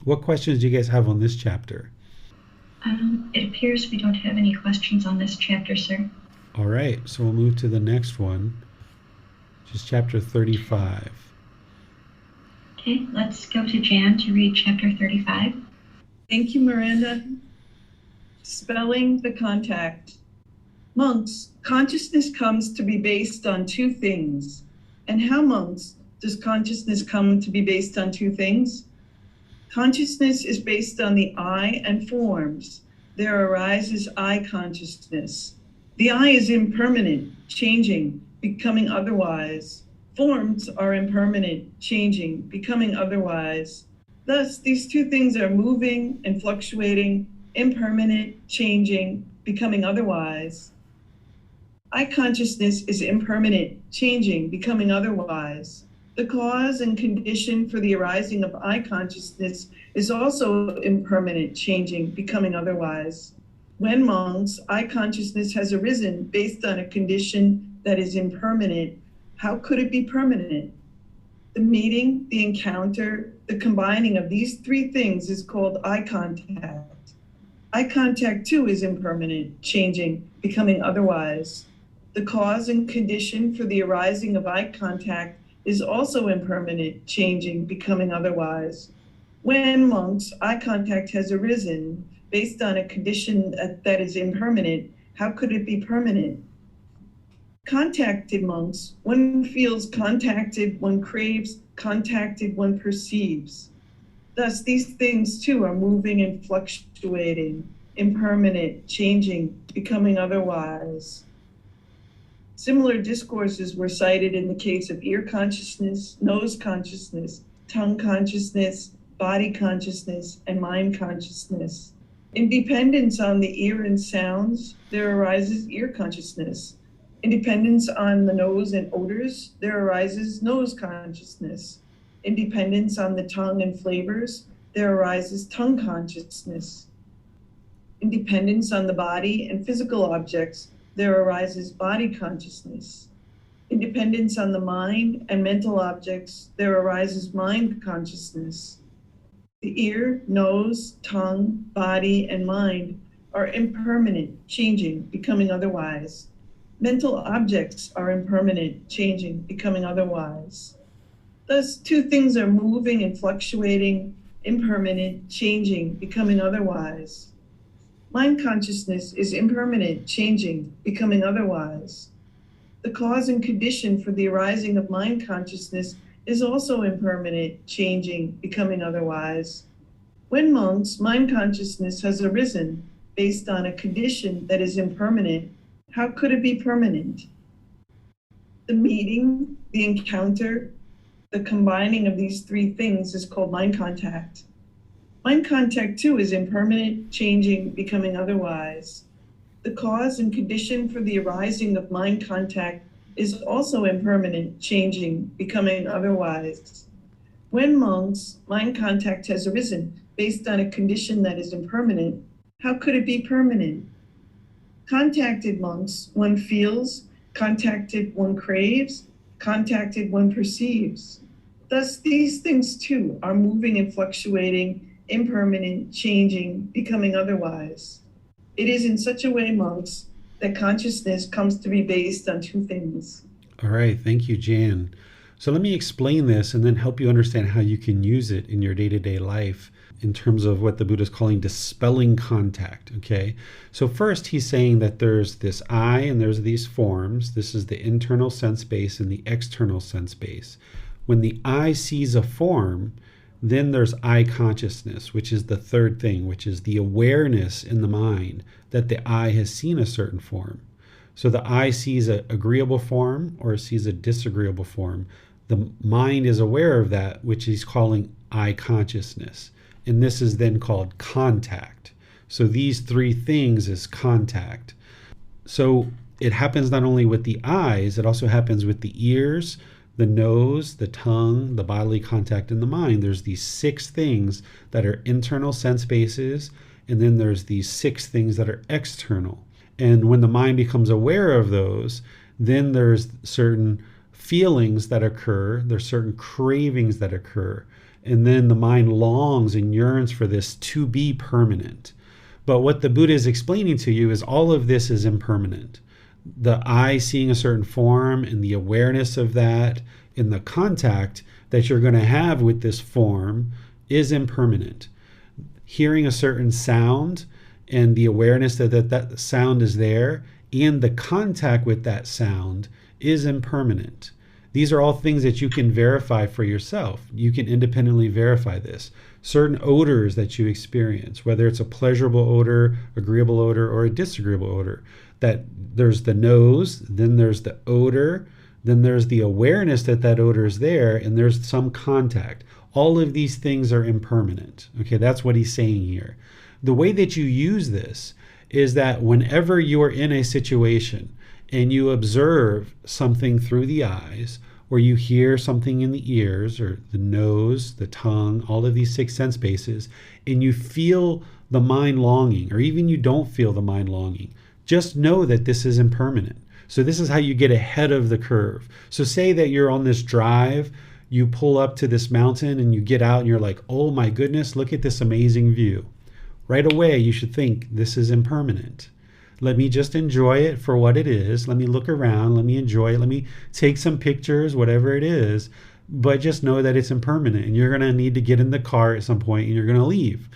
What questions do you guys have on this chapter? It appears we don't have any questions on this chapter, sir. All right, so we'll move to the next one, which is chapter 35. Okay, let's go to Jan to read chapter 35. Thank you, Miranda. Spelling the contact. Monks, consciousness comes to be based on two things. And how, monks, does consciousness come to be based on two things? Consciousness is based on the I and forms. There arises I consciousness. The I is impermanent, changing, becoming otherwise. Forms are impermanent, changing, becoming otherwise. Thus, these two things are moving and fluctuating, impermanent, changing, becoming otherwise. I consciousness is impermanent, changing, becoming otherwise. The cause and condition for the arising of I consciousness is also impermanent, changing, becoming otherwise. When, monks, I consciousness has arisen based on a condition that is impermanent, how could it be permanent? The meeting, the encounter, the combining of these three things is called eye contact. Eye contact too is impermanent, changing, becoming otherwise. The cause and condition for the arising of eye contact is also impermanent, changing, becoming otherwise. When, monks, eye contact has arisen based on a condition that is impermanent, how could it be permanent? Contacted, monks, one feels contacted, one craves, contacted, one perceives. Thus, these things too are moving and fluctuating, impermanent, changing, becoming otherwise. Similar discourses were cited in the case of ear consciousness, nose consciousness, tongue consciousness, body consciousness, and mind consciousness. In dependence on the ear and sounds, there arises ear consciousness. In dependence on the nose and odors, there arises nose consciousness. In dependence on the tongue and flavors, there arises tongue consciousness. In dependence on the body and physical objects, there arises body consciousness. In dependence on the mind and mental objects, there arises mind consciousness. The ear, nose, tongue, body, and mind are impermanent, changing, becoming otherwise. Mental objects are impermanent, changing, becoming otherwise. Thus, two things are moving and fluctuating, impermanent, changing, becoming otherwise. Mind consciousness is impermanent, changing, becoming otherwise. The cause and condition for the arising of mind consciousness is also impermanent, changing, becoming otherwise. When monks, mind consciousness has arisen based on a condition that is impermanent, how could it be permanent? The meeting, the encounter, the combining of these three things is called mind contact. Mind contact, too, is impermanent, changing, becoming otherwise. The cause and condition for the arising of mind contact is also impermanent, changing, becoming otherwise. When monks, mind contact has arisen based on a condition that is impermanent, how could it be permanent? Contacted monks, one feels, contacted one craves, contacted one perceives. Thus, these things too are moving and fluctuating, impermanent, changing, becoming otherwise. It is in such a way, monks, that consciousness comes to be based on two things. All right, thank you, Jan. So let me explain this and then help you understand how you can use it in your day-to-day life in terms of what the Buddha is calling dispelling contact, okay? So first he's saying that there's this I and there's these forms. This is the internal sense base and the external sense base. When the I sees a form, then there's I consciousness, which is the third thing, which is the awareness in the mind that the I has seen a certain form. So the I sees an agreeable form or sees a disagreeable form. The mind is aware of that, which he's calling I consciousness. And this is then called contact. So these three things is contact. So it happens not only with the eyes, it also happens with the ears, the nose, the tongue, the bodily contact, and the mind. There's these 6 things that are internal sense bases, and then there's these 6 things that are external. And when the mind becomes aware of those, then there's certain feelings that occur, there's certain cravings that occur, and then the mind longs and yearns for this to be permanent. But what the Buddha is explaining to you is all of this is impermanent. The I seeing a certain form and the awareness of that in the contact that you're going to have with this form is impermanent. Hearing a certain sound and the awareness that sound is there and the contact with that sound is impermanent. These are all things that you can verify for yourself. You can independently verify this. Certain odors that you experience, whether it's a pleasurable odor, agreeable odor, or a disagreeable odor, that there's the nose, then there's the odor, then there's the awareness that that odor is there, and there's some contact. All of these things are impermanent. Okay, that's what he's saying here. The way that you use this is that whenever you are in a situation and you observe something through the eyes, or you hear something in the ears, or the nose, the tongue, all of these 6 sense bases, and you feel the mind longing, or even you don't feel the mind longing, just know that this is impermanent. So this is how you get ahead of the curve. So say that you're on this drive, you pull up to this mountain and you get out and you're like, oh my goodness, look at this amazing view. Right away, you should think this is impermanent. Let me just enjoy it for what it is. Let me look around. Let me enjoy it. Let me take some pictures, whatever it is. But just know that it's impermanent. And you're going to need to get in the car at some point and you're going to leave.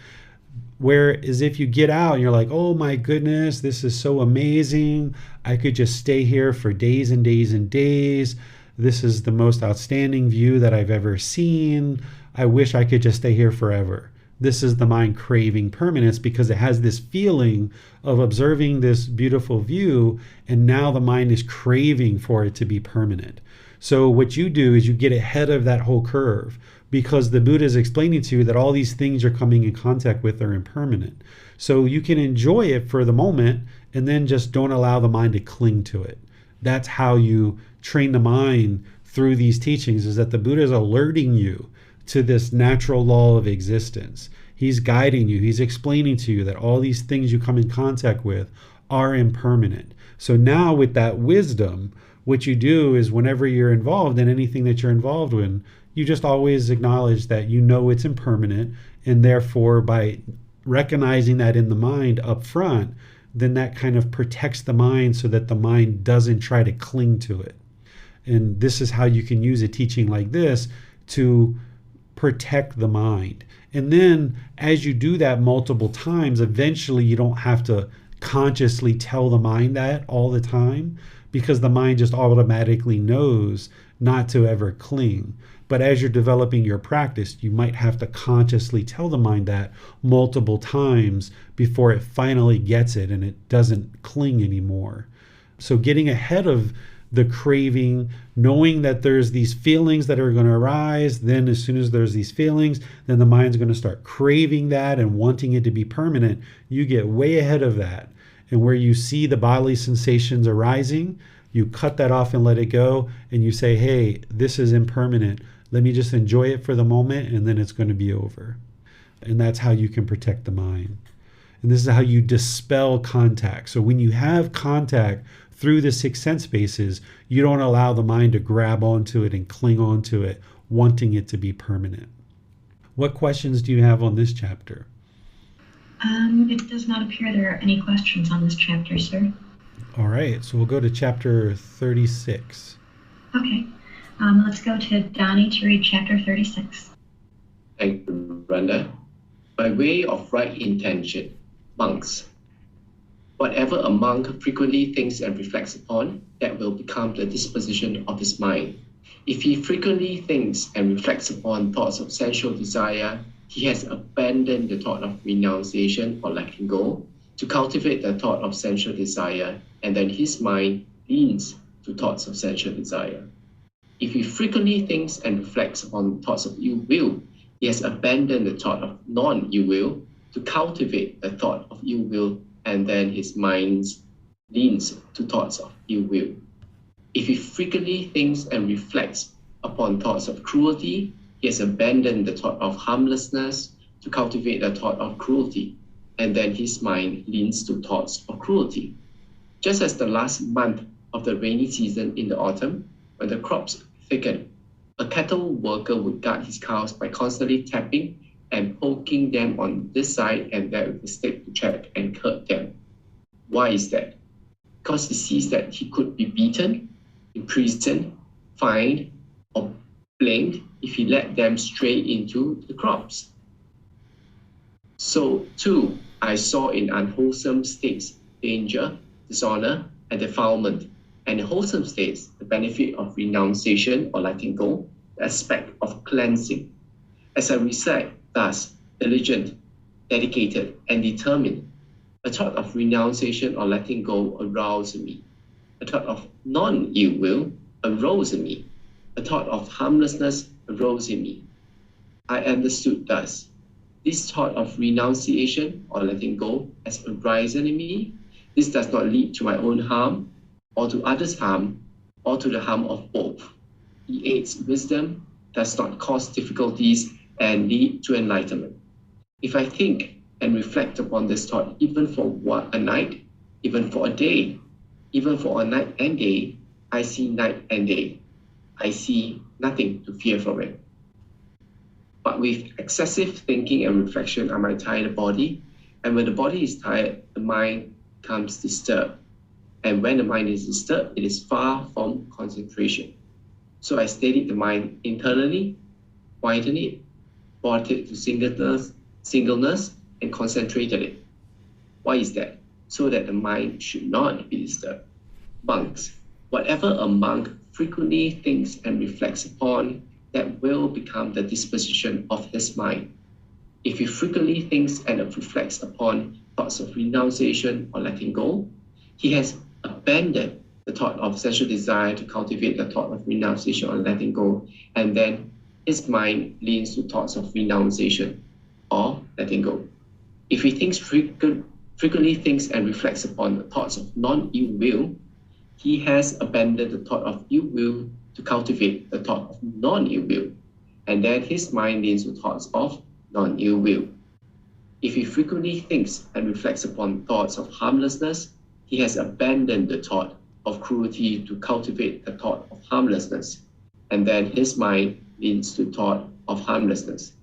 Whereas if you get out and you're like, oh my goodness, this is so amazing. I could just stay here for days and days and days. This is the most outstanding view that I've ever seen. I wish I could just stay here forever. This is the mind craving permanence because it has this feeling of observing this beautiful view, and now the mind is craving for it to be permanent. So what you do is you get ahead of that whole curve because the Buddha is explaining to you that all these things you're coming in contact with are impermanent. So you can enjoy it for the moment and then just don't allow the mind to cling to it. That's how you train the mind through these teachings, is that the Buddha is alerting you to this natural law of existence. He's guiding you. He's explaining to you that all these things you come in contact with are impermanent. So now with that wisdom, what you do is whenever you're involved in anything that you're involved in, you just always acknowledge that you know it's impermanent, and therefore by recognizing that in the mind up front, then that kind of protects the mind so that the mind doesn't try to cling to it. And this is how you can use a teaching like this to protect the mind. And then as you do that multiple times, eventually you don't have to consciously tell the mind that all the time, because the mind just automatically knows not to ever cling. But as you're developing your practice, you might have to consciously tell the mind that multiple times before it finally gets it and it doesn't cling anymore. So getting ahead of the craving, knowing that there's these feelings that are going to arise, then as soon as there's these feelings, then the mind's going to start craving that and wanting it to be permanent. You get way ahead of that. And where you see the bodily sensations arising, you cut that off and let it go, and you say, hey, this is impermanent. Let me just enjoy it for the moment, and then it's going to be over. And that's how you can protect the mind. And this is how you dispel contact. So when you have contact through the six sense spaces, you don't allow the mind to grab onto it and cling onto it, wanting it to be permanent. What questions do you have on this chapter? It does not appear there are any questions on this chapter, sir. All right, so we'll go to chapter 36. Okay. Let's go to Donnie to read chapter 36. Thank you, Brenda. By way of right intention, monks. Whatever a monk frequently thinks and reflects upon, that will become the disposition of his mind. If he frequently thinks and reflects upon thoughts of sensual desire, he has abandoned the thought of renunciation or letting go to cultivate the thought of sensual desire, and then his mind leans to thoughts of sensual desire. If he frequently thinks and reflects upon thoughts of ill will, he has abandoned the thought of non-ill will to cultivate the thought of ill will, and then his mind leans to thoughts of ill will. If he frequently thinks and reflects upon thoughts of cruelty, he has abandoned the thought of harmlessness to cultivate the thought of cruelty, and then his mind leans to thoughts of cruelty. Just as the last month of the rainy season in the autumn, when the crops thicken, a cattle worker would guard his cows by constantly tapping and poking them on this side and that with a stick to check and curb them. Why is that? Because he sees that he could be beaten, imprisoned, fined, or blamed if he let them stray into the crops. So too, I saw in unwholesome states danger, dishonor, and defilement, and in wholesome states the benefit of renunciation or letting go, the aspect of cleansing. As I recite thus, diligent, dedicated, and determined, a thought of renunciation or letting go aroused in me. A thought of non-ill will arose in me. A thought of harmlessness arose in me. I understood thus. This thought of renunciation or letting go has arisen in me. This does not lead to my own harm, or to others' harm, or to the harm of both. It aids wisdom, does not cause difficulties, and lead to enlightenment. If I think and reflect upon this thought, even for a night, even for a day, even for a night and day, I see night and day. I see nothing to fear from it. But with excessive thinking and reflection, I might tire the body, and when the body is tired, the mind becomes disturbed. And when the mind is disturbed, it is far from concentration. So I steadied the mind internally, quieted it, brought it to singleness, and concentrated it. Why is that? So that the mind should not be disturbed. Monks, whatever a monk frequently thinks and reflects upon, that will become the disposition of his mind. If he frequently thinks and reflects upon thoughts of renunciation or letting go, he has abandoned the thought of sensual desire to cultivate the thought of renunciation or letting go, and then his mind leans to thoughts of renunciation or letting go. If he frequently thinks and reflects upon the thoughts of non-ill will, he has abandoned the thought of ill will to cultivate the thought of non-ill will, and then his mind leans to thoughts of non-ill will. If he frequently thinks and reflects upon thoughts of harmlessness, he he has abandoned the thought of cruelty to cultivate the thought of harmlessness, and then his mind leads to thought of harmlessness.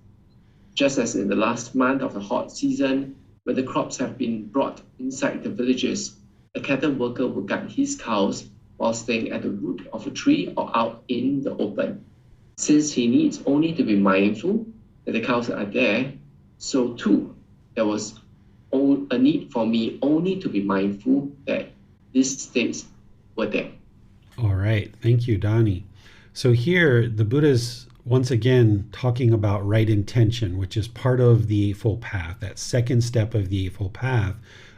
Just as in the last month of the hot season, when the crops have been brought inside the villages, a cattle worker will guide his cows while staying at the root of a tree or out in the open. Since he needs only to be mindful that the cows are there, so too, there was a need for me only to be mindful that these states were there. All right. Thank you, Donnie. So here, the Buddha's once again talking about right intention, which is part of the Eightfold Path, that second step of the Eightfold Path,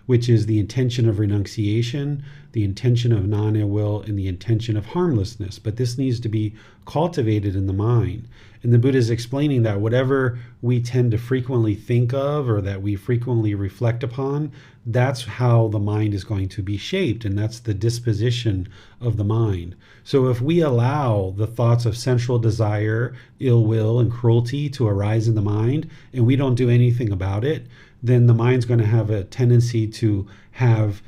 which is the intention of renunciation, the intention of non-ill will, and the intention of harmlessness. But this needs to be cultivated in the mind. And the Buddha is explaining that whatever we tend to frequently think of or that we frequently reflect upon, that's how the mind is going to be shaped, and that's the disposition of the mind. So if we allow the thoughts of sensual desire, ill will, and cruelty to arise in the mind, and we don't do anything about it, then the mind's going to have a tendency to have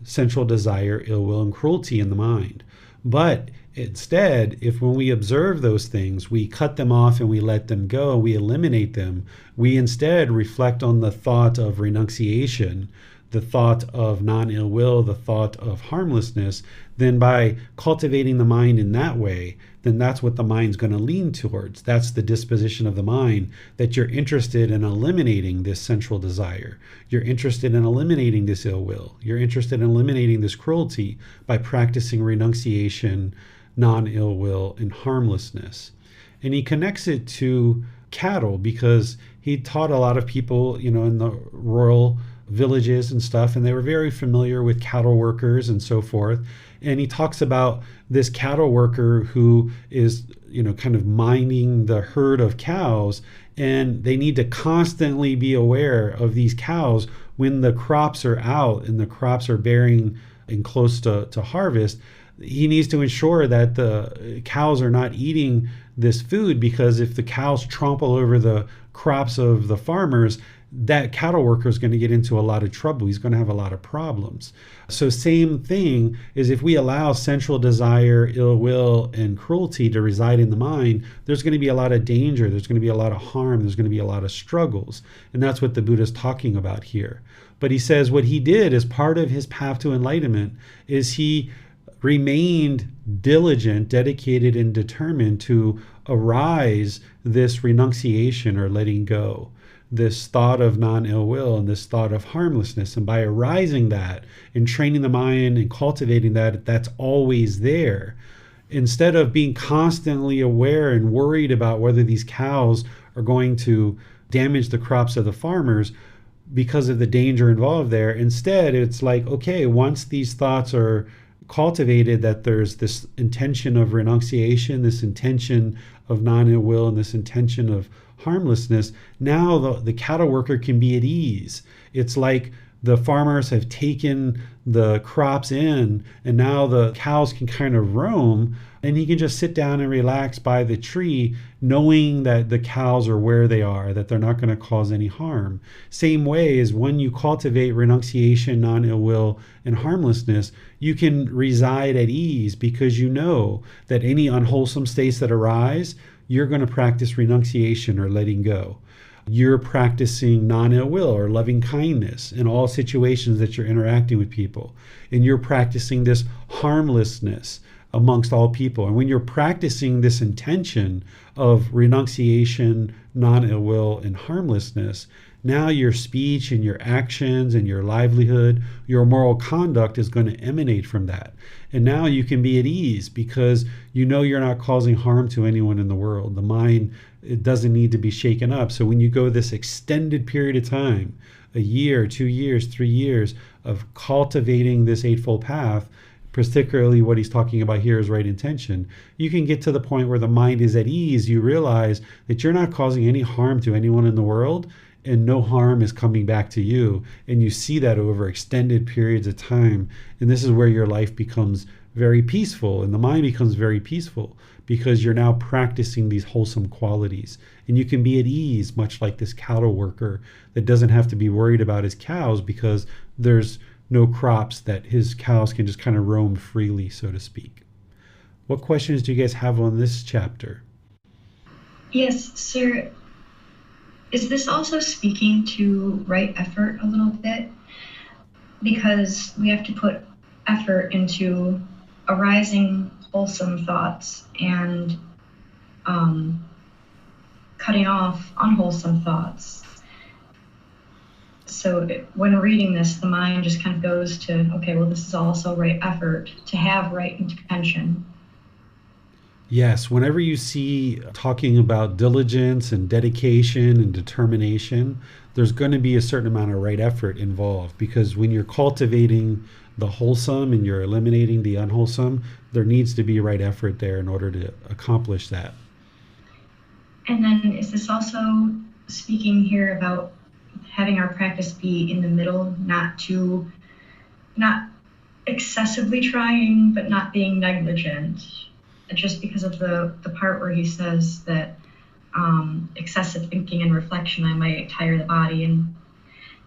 sensual desire, ill will, and cruelty in the mind. But instead, if when we observe those things, we cut them off and we let them go, we eliminate them, we instead reflect on the thought of renunciation, the thought of non-ill will, the thought of harmlessness, then by cultivating the mind in that way, then that's what the mind's going to lean towards. That's the disposition of the mind, that you're interested in eliminating this sensual desire. You're interested in eliminating this ill will. You're interested in eliminating this cruelty by practicing renunciation, non-ill will, and harmlessness. And he connects it to cattle because he taught a lot of people, in the rural villages and stuff, and they were very familiar with cattle workers and so forth. And he talks about this cattle worker who is, kind of minding the herd of cows, and they need to constantly be aware of these cows when the crops are out and the crops are bearing and close to harvest. He needs to ensure that the cows are not eating this food, because if the cows trample over the crops of the farmers, that cattle worker is going to get into a lot of trouble. He's going to have a lot of problems. So same thing is, if we allow sensual desire, ill will, and cruelty to reside in the mind, there's going to be a lot of danger. There's going to be a lot of harm. There's going to be a lot of struggles. And that's what the Buddha is talking about here. But he says what he did as part of his path to enlightenment is he remained diligent, dedicated, and determined to arise this renunciation or letting go, this thought of non-ill will and this thought of harmlessness. And by arising that and training the mind and cultivating that, that's always there. Instead of being constantly aware and worried about whether these cows are going to damage the crops of the farmers because of the danger involved there, instead it's like, okay, once these thoughts are cultivated, that there's this intention of renunciation, this intention of non-ill will, and this intention of harmlessness, now the cattle worker can be at ease. It's like the farmers have taken the crops in, and now the cows can kind of roam, and he can just sit down and relax by the tree, knowing that the cows are where they are, that they're not going to cause any harm. Same way as when you cultivate renunciation, non-ill will, and harmlessness, you can reside at ease, because you know that any unwholesome states that arise, you're going to practice renunciation or letting go. You're practicing non-ill will or loving kindness in all situations that you're interacting with people. And you're practicing this harmlessness amongst all people. And when you're practicing this intention of renunciation, non-ill will, and harmlessness, now your speech and your actions and your livelihood, your moral conduct is going to emanate from that. And now you can be at ease because you know you're not causing harm to anyone in the world. The mind, it doesn't need to be shaken up. So when you go this extended period of time, a year, 2 years, 3 years of cultivating this Eightfold Path, particularly what he's talking about here is right intention, you can get to the point where the mind is at ease. You realize that you're not causing any harm to anyone in the world, and no harm is coming back to you. And you see that over extended periods of time. And this is where your life becomes very peaceful, and the mind becomes very peaceful, because you're now practicing these wholesome qualities. And you can be at ease, much like this cattle worker that doesn't have to be worried about his cows, because there's no crops, that his cows can just kind of roam freely, so to speak. What questions do you guys have on this chapter? Yes, sir. Is this also speaking to right effort a little bit? Because we have to put effort into arising wholesome thoughts and cutting off unwholesome thoughts. So when reading this, the mind just kind of goes to, okay, well, this is also right effort to have right intention. Yes, whenever you see talking about diligence and dedication and determination, there's going to be a certain amount of right effort involved, because when you're cultivating the wholesome and you're eliminating the unwholesome, there needs to be right effort there in order to accomplish that. And then is this also speaking here about having our practice be in the middle, not excessively trying, but not being negligent? Just because of the part where he says that excessive thinking and reflection, I might tire the body, and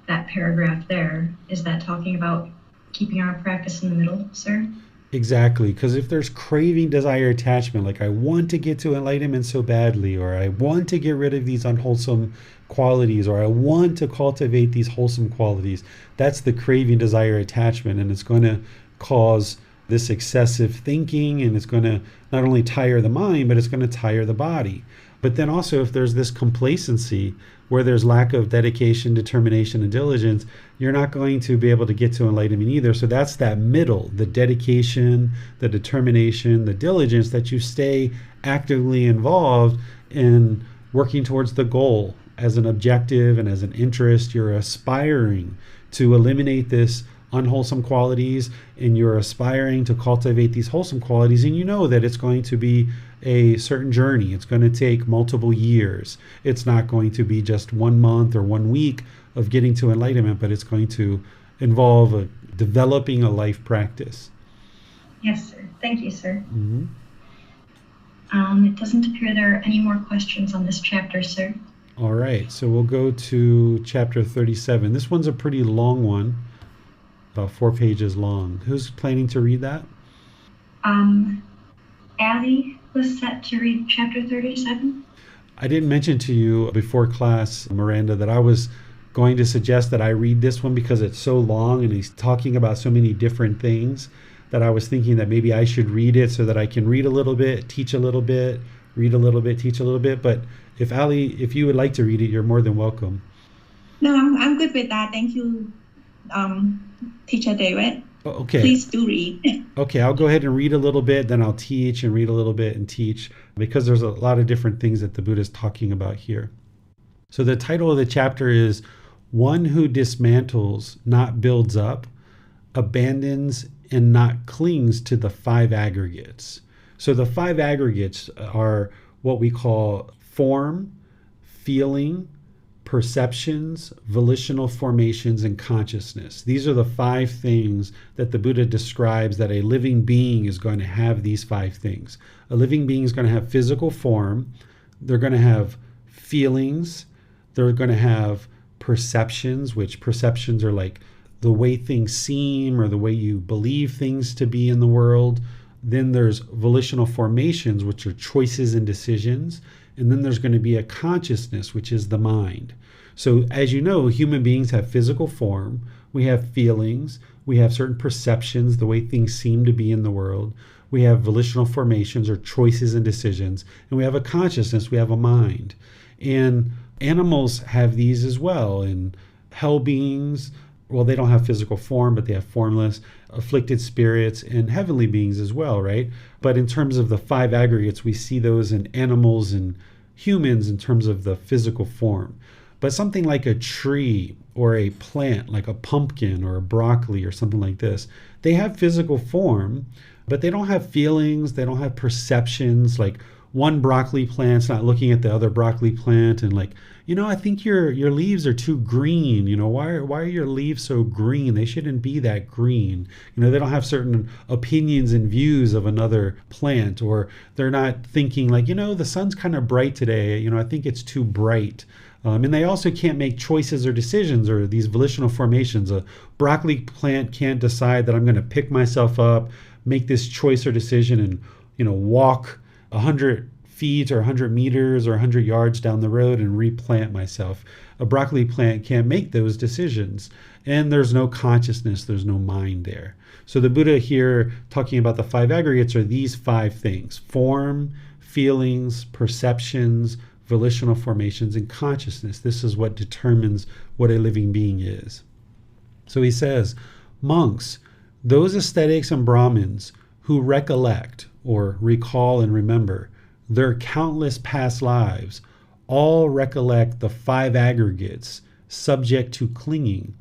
that paragraph there, is that talking about keeping our practice in the middle, sir? Exactly, because if there's craving, desire, attachment, like I want to get to enlightenment so badly, or I want to get rid of these unwholesome qualities, or I want to cultivate these wholesome qualities, that's the craving, desire, attachment, and it's going to cause this excessive thinking, and it's going to not only tire the mind, but it's going to tire the body. But then also, if there's this complacency where there's lack of dedication, determination, and diligence, you're not going to be able to get to enlightenment either. So that's that middle, the dedication, the determination, the diligence, that you stay actively involved in working towards the goal as an objective and as an interest. You're aspiring to eliminate this unwholesome qualities, and you're aspiring to cultivate these wholesome qualities, and you know that it's going to be a certain journey. It's going to take multiple years. It's not going to be just 1 month or 1 week of getting to enlightenment, but it's going to involve developing a life practice. Yes, sir. Thank you, sir. Mm-hmm. It doesn't appear there are any more questions on this chapter, sir. All right, so we'll go to chapter 37. This one's a pretty long one, about 4 pages long. Who's planning to read that? Allie was set to read chapter 37. I didn't mention to you before class, Miranda, that I was going to suggest that I read this one because it's so long and he's talking about so many different things, that I was thinking that maybe I should read it so that I can read a little bit, teach a little bit, read a little bit, teach a little bit. But if Allie, if you would like to read it, you're more than welcome. No, I'm good with that. Thank you, Teacher David. Okay. Please do read. Okay, I'll go ahead and read a little bit, then I'll teach, and read a little bit and teach, because there's a lot of different things that the Buddha is talking about here. So the title of the chapter is One Who Dismantles, Not Builds Up, Abandons, and Not Clings to the 5 Aggregates. So the 5 aggregates are what we call form, feeling, perceptions, volitional formations, and consciousness. These are the 5 things that the Buddha describes that a living being is going to have. These 5 things. A living being is going to have physical form. They're going to have feelings. They're going to have perceptions, which perceptions are like the way things seem or the way you believe things to be in the world. Then there's volitional formations, which are choices and decisions. And then there's going to be a consciousness, which is the mind. So as you know, human beings have physical form, we have feelings, we have certain perceptions, the way things seem to be in the world, we have volitional formations or choices and decisions, and we have a consciousness, we have a mind. And animals have these as well. And hell beings, well, they don't have physical form, but they have formless, afflicted spirits, and heavenly beings as well, right? But in terms of the 5 aggregates, we see those in animals and humans in terms of the physical form. But something like a tree or a plant, like a pumpkin or a broccoli or something like this, they have physical form, but they don't have feelings, they don't have perceptions. Like one broccoli plant's not looking at the other broccoli plant and like, I think your leaves are too green. Why are your leaves so green? They shouldn't be that green. They don't have certain opinions and views of another plant, or they're not thinking like, the sun's kind of bright today. I think it's too bright. And they also can't make choices or decisions or these volitional formations. A broccoli plant can't decide that I'm going to pick myself up, make this choice or decision and, walk 100 feet or 100 meters or 100 yards down the road and replant myself. A broccoli plant can't make those decisions. And there's no consciousness, there's no mind there. So the Buddha here talking about the 5 aggregates are these 5 things: form, feelings, perceptions, volitional formations, and consciousness. This is what determines what a living being is. So he says, monks, those ascetics and Brahmins who recollect or recall and remember their countless past lives, all recollect the 5 aggregates subject to clinging,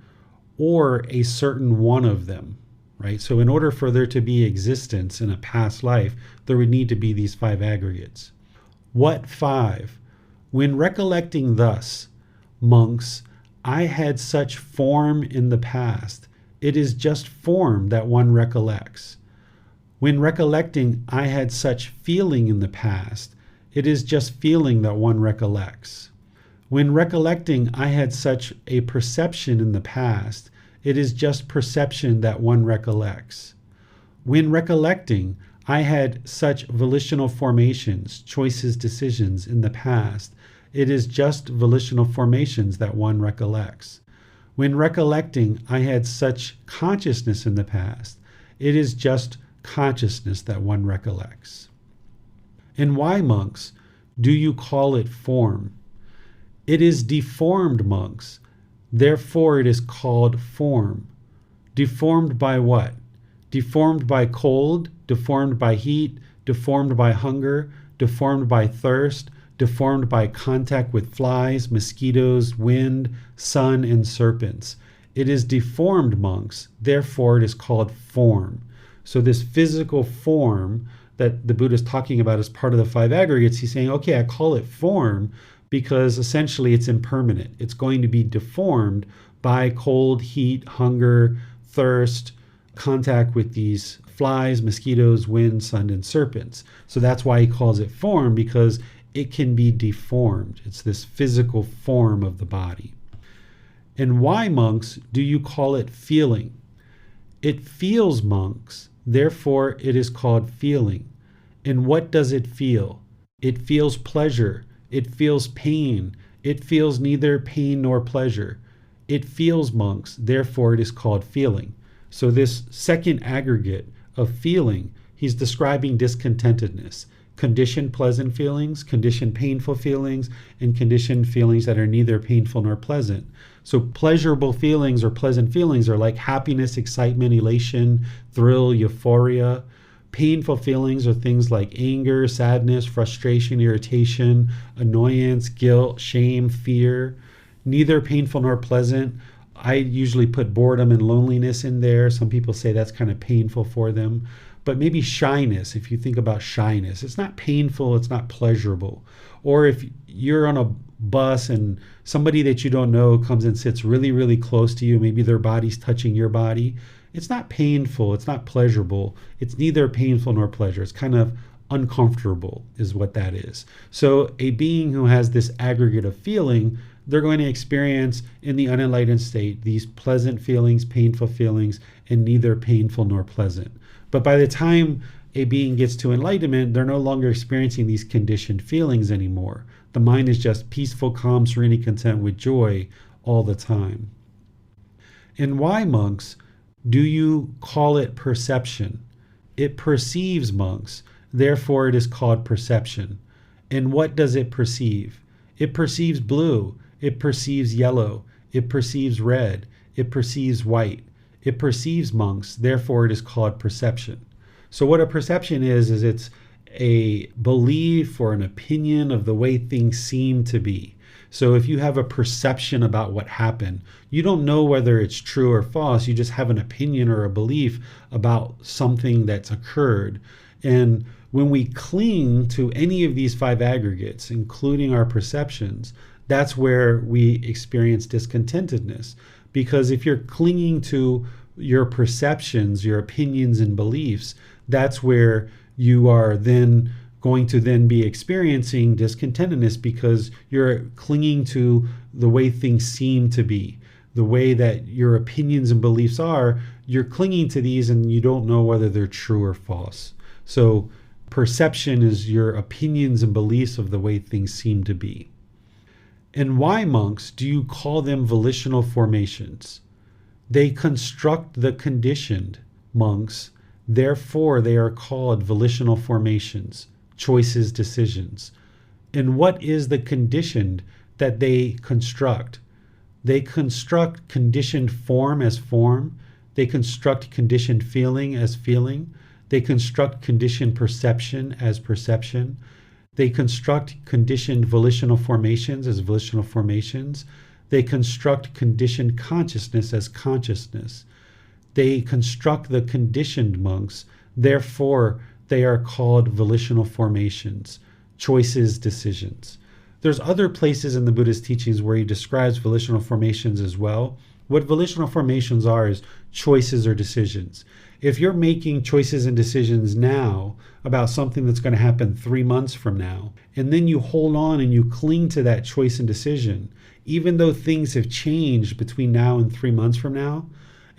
or a certain one of them, right? So in order for there to be existence in a past life, there would need to be these 5 aggregates. What 5? When recollecting thus, monks, I had such form in the past. It is just form that one recollects. When recollecting, I had such feeling in the past. It is just feeling that one recollects. When recollecting, I had such a perception in the past. It is just perception that one recollects. When recollecting, I had such volitional formations, choices, decisions in the past. It is just volitional formations that one recollects. When recollecting, I had such consciousness in the past. It is just consciousness that one recollects. And why, monks, do you call it form? It is deformed, monks. Therefore it is called form. Deformed by what? Deformed by cold, deformed by heat, deformed by hunger, deformed by thirst, deformed by contact with flies, mosquitoes, wind, sun, and serpents. It is deformed, monks. Therefore it is called form. So this physical form that the Buddha is talking about as part of the 5 aggregates, he's saying, okay, I call it form because essentially it's impermanent. It's going to be deformed by cold, heat, hunger, thirst, contact with these flies, mosquitoes, wind, sun, and serpents. So that's why he calls it form, because it can be deformed. It's this physical form of the body. And why, monks, do you call it feeling? It feels, monks. Therefore, it is called feeling. And what does it feel? It feels pleasure. It feels pain. It feels neither pain nor pleasure. It feels, monks. Therefore, it is called feeling. So this second aggregate of feeling, he's describing discontentedness. Conditioned pleasant feelings, conditioned painful feelings, and conditioned feelings that are neither painful nor pleasant. So pleasurable feelings or pleasant feelings are like happiness, excitement, elation, thrill, euphoria. Painful feelings are things like anger, sadness, frustration, irritation, annoyance, guilt, shame, fear. Neither painful nor pleasant. I usually put boredom and loneliness in there. Some people say that's kind of painful for them. But maybe shyness, if you think about shyness, it's not painful, it's not pleasurable. Or if you're on a bus and somebody that you don't know comes and sits really, really close to you, maybe their body's touching your body, it's not painful, it's not pleasurable. It's neither painful nor pleasure. It's kind of uncomfortable is what that is. So a being who has this aggregate of feeling, they're going to experience in the unenlightened state these pleasant feelings, painful feelings, and neither painful nor pleasant. But by the time a being gets to enlightenment, they're no longer experiencing these conditioned feelings anymore. The mind is just peaceful, calm, serenely content with joy all the time. And why, monks, do you call it perception? It perceives, monks. Therefore, it is called perception. And what does it perceive? It perceives blue. It perceives yellow. It perceives red. It perceives white. It perceives, monks. Therefore, it is called perception. So what a perception is it's a belief or an opinion of the way things seem to be. So if you have a perception about what happened, you don't know whether it's true or false. You just have an opinion or a belief about something that's occurred. And When we cling to any of these five aggregates, including our perceptions, that's where we experience discontentedness. Because if you're clinging to your perceptions, your opinions and beliefs, that's where you are then going to then be experiencing discontentedness, because you're clinging to the way things seem to be, the way that your opinions and beliefs are. You're clinging to these and you don't know whether they're true or false. So perception is your opinions and beliefs of the way things seem to be. And why, monks, do you call them volitional formations? They construct the conditioned, monks. Therefore, they are called volitional formations, choices, decisions. And what is the conditioned that they construct? They construct conditioned form as form. They construct conditioned feeling as feeling. They construct conditioned perception as perception. They construct conditioned volitional formations as volitional formations. They construct conditioned consciousness as consciousness. They construct the conditioned, monks. Therefore, they are called volitional formations, choices, decisions. There's other places in the Buddha's teachings where he describes volitional formations as well. What volitional formations are is choices or decisions. If you're making choices and decisions now about something that's going to happen 3 months from now, and then you hold on and you cling to that choice and decision, even though things have changed between now and 3 months from now,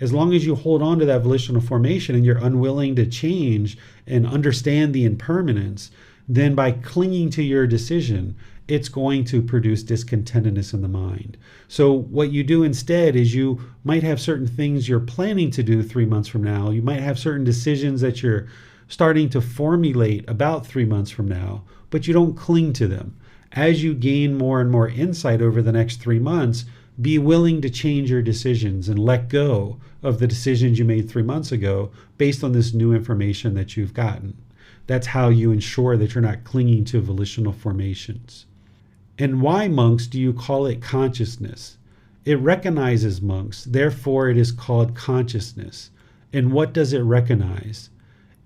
as long as you hold on to that volitional formation and you're unwilling to change and understand the impermanence, then by clinging to your decision, it's going to produce discontentedness in the mind. So what you do instead is you might have certain things you're planning to do 3 months from now. You might have certain decisions that you're starting to formulate about 3 months from now, but you don't cling to them. As you gain more and more insight over the next 3 months, be willing to change your decisions and let go of the decisions you made 3 months ago based on this new information that you've gotten. That's how you ensure that you're not clinging to volitional formations. And why, monks, do you call it consciousness? It recognizes, monks, therefore it is called consciousness. And what does it recognize?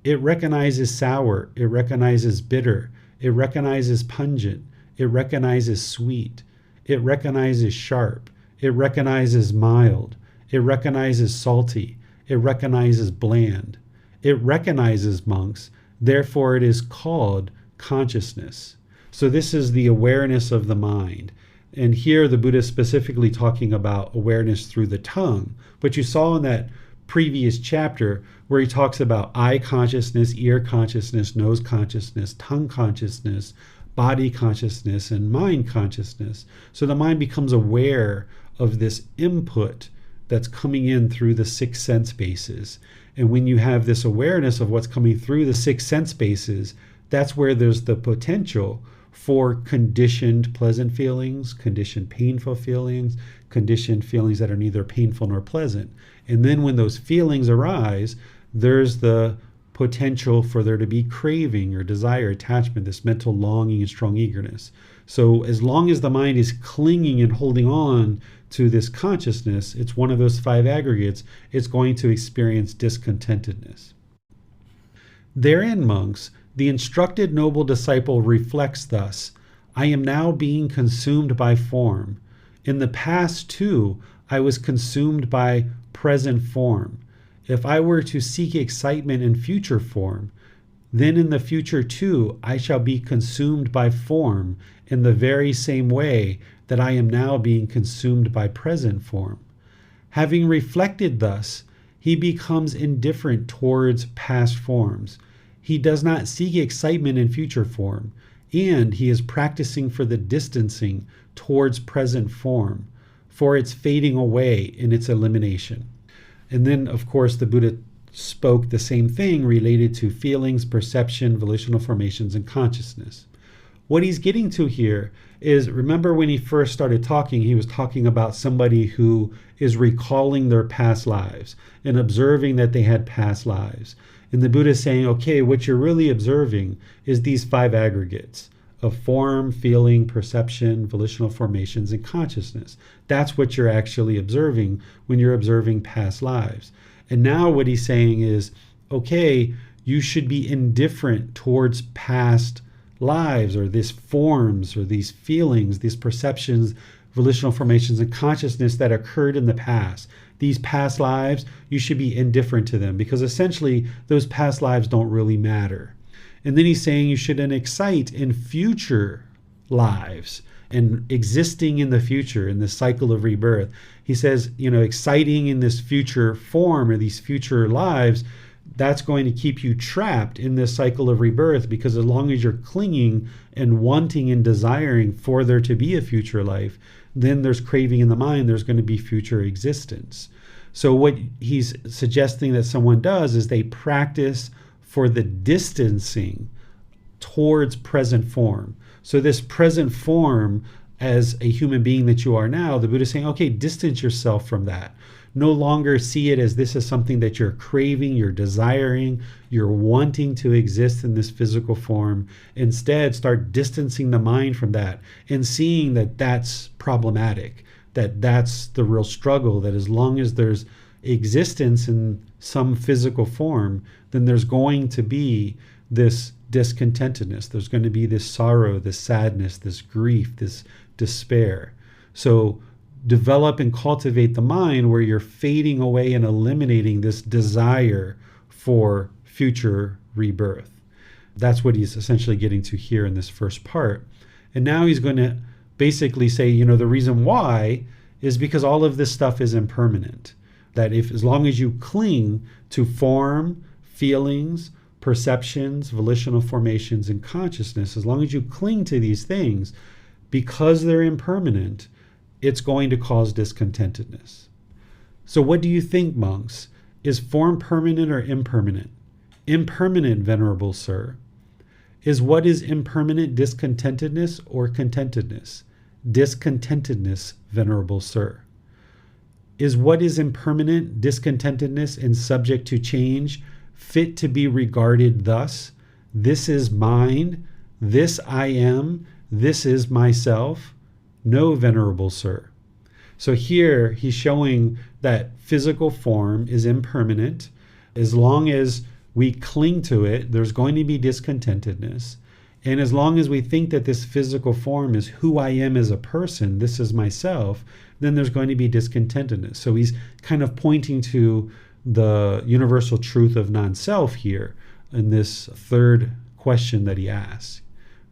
It recognizes sour, it recognizes bitter, it recognizes pungent, it recognizes sweet, it recognizes sharp, it recognizes mild, it recognizes salty, it recognizes bland. It recognizes, monks, therefore it is called consciousness. So this is the awareness of the mind. And here the Buddha is specifically talking about awareness through the tongue. But you saw in that previous chapter where he talks about eye consciousness, ear consciousness, nose consciousness, tongue consciousness, body consciousness, and mind consciousness. So the mind becomes aware of this input that's coming in through the 6 sense bases. And when you have this awareness of what's coming through the 6 sense bases, that's where there's the potential for conditioned pleasant feelings, conditioned painful feelings, conditioned feelings that are neither painful nor pleasant. And then when those feelings arise, there's the potential for there to be craving or desire, attachment, this mental longing and strong eagerness. So as long as the mind is clinging and holding on to this consciousness, it's one of those 5 aggregates, it's going to experience discontentedness. Therein, monks, the instructed noble disciple reflects thus, I am now being consumed by form. In the past too, I was consumed by present form. If I were to seek excitement in future form, then in the future too, I shall be consumed by form in the very same way that I am now being consumed by present form. Having reflected thus, he becomes indifferent towards past forms. He does not seek excitement in future form, and he is practicing for the distancing towards present form, for its fading away in its elimination. And then, of course, the Buddha spoke the same thing related to feelings, perception, volitional formations, and consciousness. What he's getting to here is, remember when he first started talking, he was talking about somebody who is recalling their past lives and observing that they had past lives. And the Buddha is saying, okay, what you're really observing is these 5 aggregates of form, feeling, perception, volitional formations, and consciousness. That's what you're actually observing when you're observing past lives. And now what he's saying is, okay, you should be indifferent towards past lives or these forms or these feelings, these perceptions, volitional formations, and consciousness that occurred in the past. These past lives, you should be indifferent to them because essentially those past lives don't really matter. And then he's saying you shouldn't excite in future lives and existing in the future, in the cycle of rebirth. He says, exciting in this future form or these future lives, that's going to keep you trapped in this cycle of rebirth, because as long as you're clinging and wanting and desiring for there to be a future life, then there's craving in the mind, there's going to be future existence. So what he's suggesting that someone does is they practice for the distancing towards present form. So this present form as a human being that you are now, the Buddha is saying, okay, distance yourself from that. No longer see it as this is something that you're craving, you're desiring, you're wanting to exist in this physical form. Instead, start distancing the mind from that and seeing that that's problematic, that that's the real struggle, that as long as there's existence in some physical form, then there's going to be this discontentedness. There's going to be this sorrow, this sadness, this grief, this despair. So develop and cultivate the mind where you're fading away and eliminating this desire for future rebirth. That's what he's essentially getting to here in this first part. And now he's going to basically say, the reason why is because all of this stuff is impermanent. That as long as you cling to form, feelings, perceptions, volitional formations, and consciousness, as long as you cling to these things, because they're impermanent, it's going to cause discontentedness. So what do you think, monks? Is form permanent or impermanent? Impermanent, Venerable Sir. Is what is impermanent discontentedness or contentedness? Discontentedness, Venerable Sir. Is what is impermanent discontentedness and subject to change fit to be regarded thus? This is mine, this I am, this is myself? No, Venerable Sir. So here he's showing that physical form is impermanent. As long as we cling to it, there's going to be discontentedness. And as long as we think that this physical form is who I am as a person, this is myself, then there's going to be discontentedness. So he's kind of pointing to the universal truth of non-self here in this third question that he asks.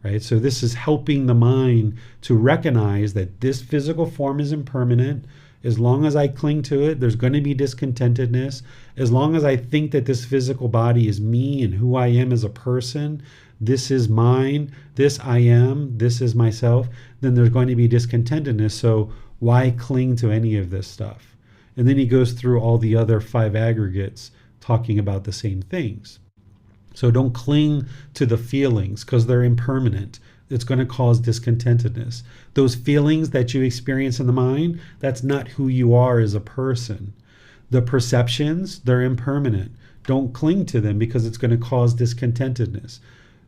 Right? So this is helping the mind to recognize that this physical form is impermanent. As long as I cling to it, there's going to be discontentedness. As long as I think that this physical body is me and who I am as a person, this is mine, this I am, this is myself, then there's going to be discontentedness. So why cling to any of this stuff? And then he goes through all the other 5 aggregates talking about the same things. So don't cling to the feelings because they're impermanent. It's going to cause discontentedness. Those feelings that you experience in the mind, that's not who you are as a person. The perceptions, they're impermanent. Don't cling to them because it's going to cause discontentedness.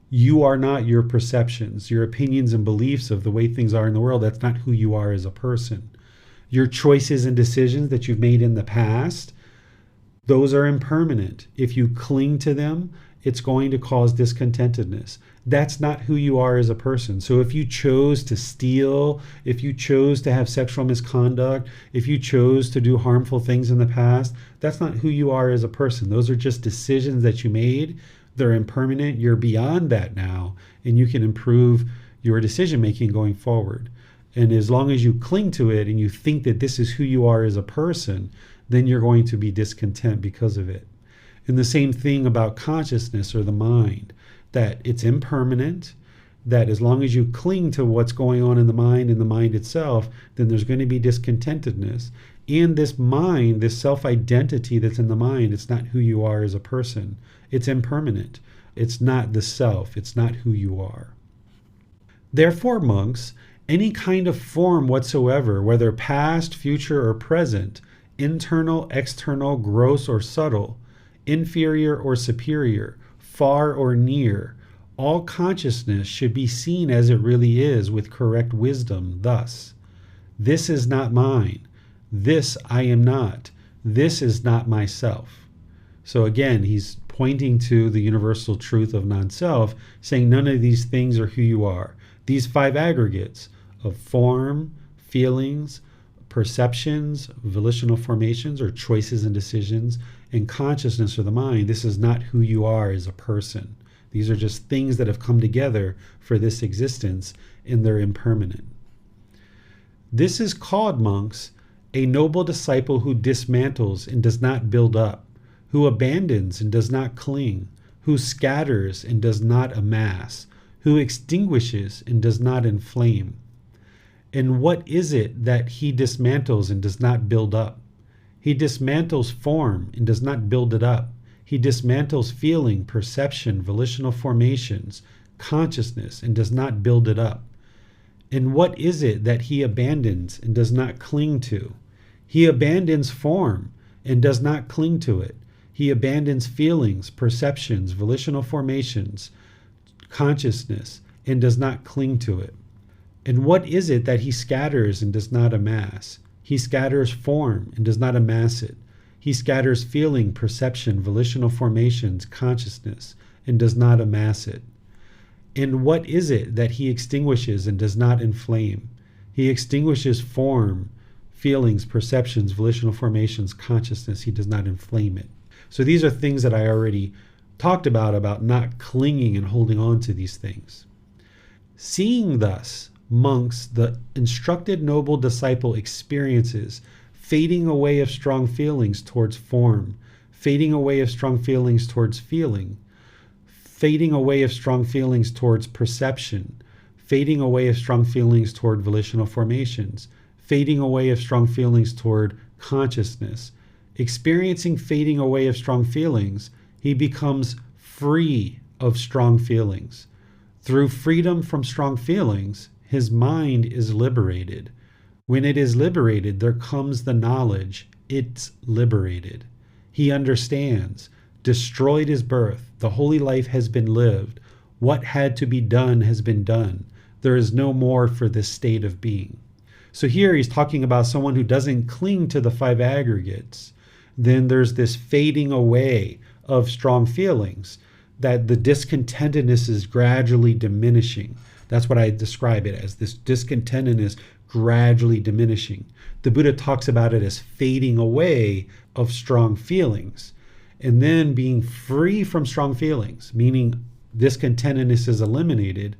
You are not your perceptions, your opinions and beliefs of the way things are in the world. That's not who you are as a person. Your choices and decisions that you've made in the past, those are impermanent. If you cling to them, it's going to cause discontentedness. That's not who you are as a person. So if you chose to steal, if you chose to have sexual misconduct, if you chose to do harmful things in the past, that's not who you are as a person. Those are just decisions that you made. They're impermanent. You're beyond that now, and you can improve your decision making going forward. And as long as you cling to it and you think that this is who you are as a person, then you're going to be discontent because of it. And the same thing about consciousness or the mind, that it's impermanent, that as long as you cling to what's going on in the mind and the mind itself, then there's going to be discontentedness. And this mind, this self-identity that's in the mind, it's not who you are as a person. It's impermanent. It's not the self. It's not who you are. Therefore, monks, any kind of form whatsoever, whether past, future, or present, internal, external, gross, or subtle, inferior or superior, far or near, all consciousness should be seen as it really is with correct wisdom thus: this is not mine, this I am not, this is not myself. So again, he's pointing to the universal truth of non-self, saying none of these things are who you are. These 5 aggregates of form, feelings, perceptions, volitional formations or choices and decisions, and consciousness or the mind, this is not who you are as a person. These are just things that have come together for this existence, and they're impermanent. This is called, monks, a noble disciple who dismantles and does not build up, who abandons and does not cling, who scatters and does not amass, who extinguishes and does not inflame. And what is it that he dismantles and does not build up? He dismantles form and does not build it up. He dismantles feeling, perception, volitional formations, consciousness, and does not build it up. And what is it that he abandons and does not cling to? He abandons form and does not cling to it. He abandons feelings, perceptions, volitional formations, consciousness, and does not cling to it. And what is it that he scatters and does not amass? He scatters form and does not amass it. He scatters feeling, perception, volitional formations, consciousness, and does not amass it. And what is it that he extinguishes and does not inflame? He extinguishes form, feelings, perceptions, volitional formations, consciousness. He does not inflame it. So these are things that I already talked about not clinging and holding on to these things. Seeing thus, monks, the instructed noble disciple experiences fading away of strong feelings towards form, fading away of strong feelings towards feeling, fading away of strong feelings towards perception, fading away of strong feelings toward volitional formations, fading away of strong feelings toward consciousness. Experiencing fading away of strong feelings, he becomes free of strong feelings. Through freedom from strong feelings, his mind is liberated. When it is liberated, there comes the knowledge it's liberated. He understands. Destroyed is birth. The holy life has been lived. What had to be done has been done. There is no more for this state of being. So here he's talking about someone who doesn't cling to the 5 aggregates. Then there's this fading away of strong feelings, that the discontentedness is gradually diminishing. That's what I describe it as, this discontentedness gradually diminishing. The Buddha talks about it as fading away of strong feelings, and then being free from strong feelings, meaning discontentedness is eliminated.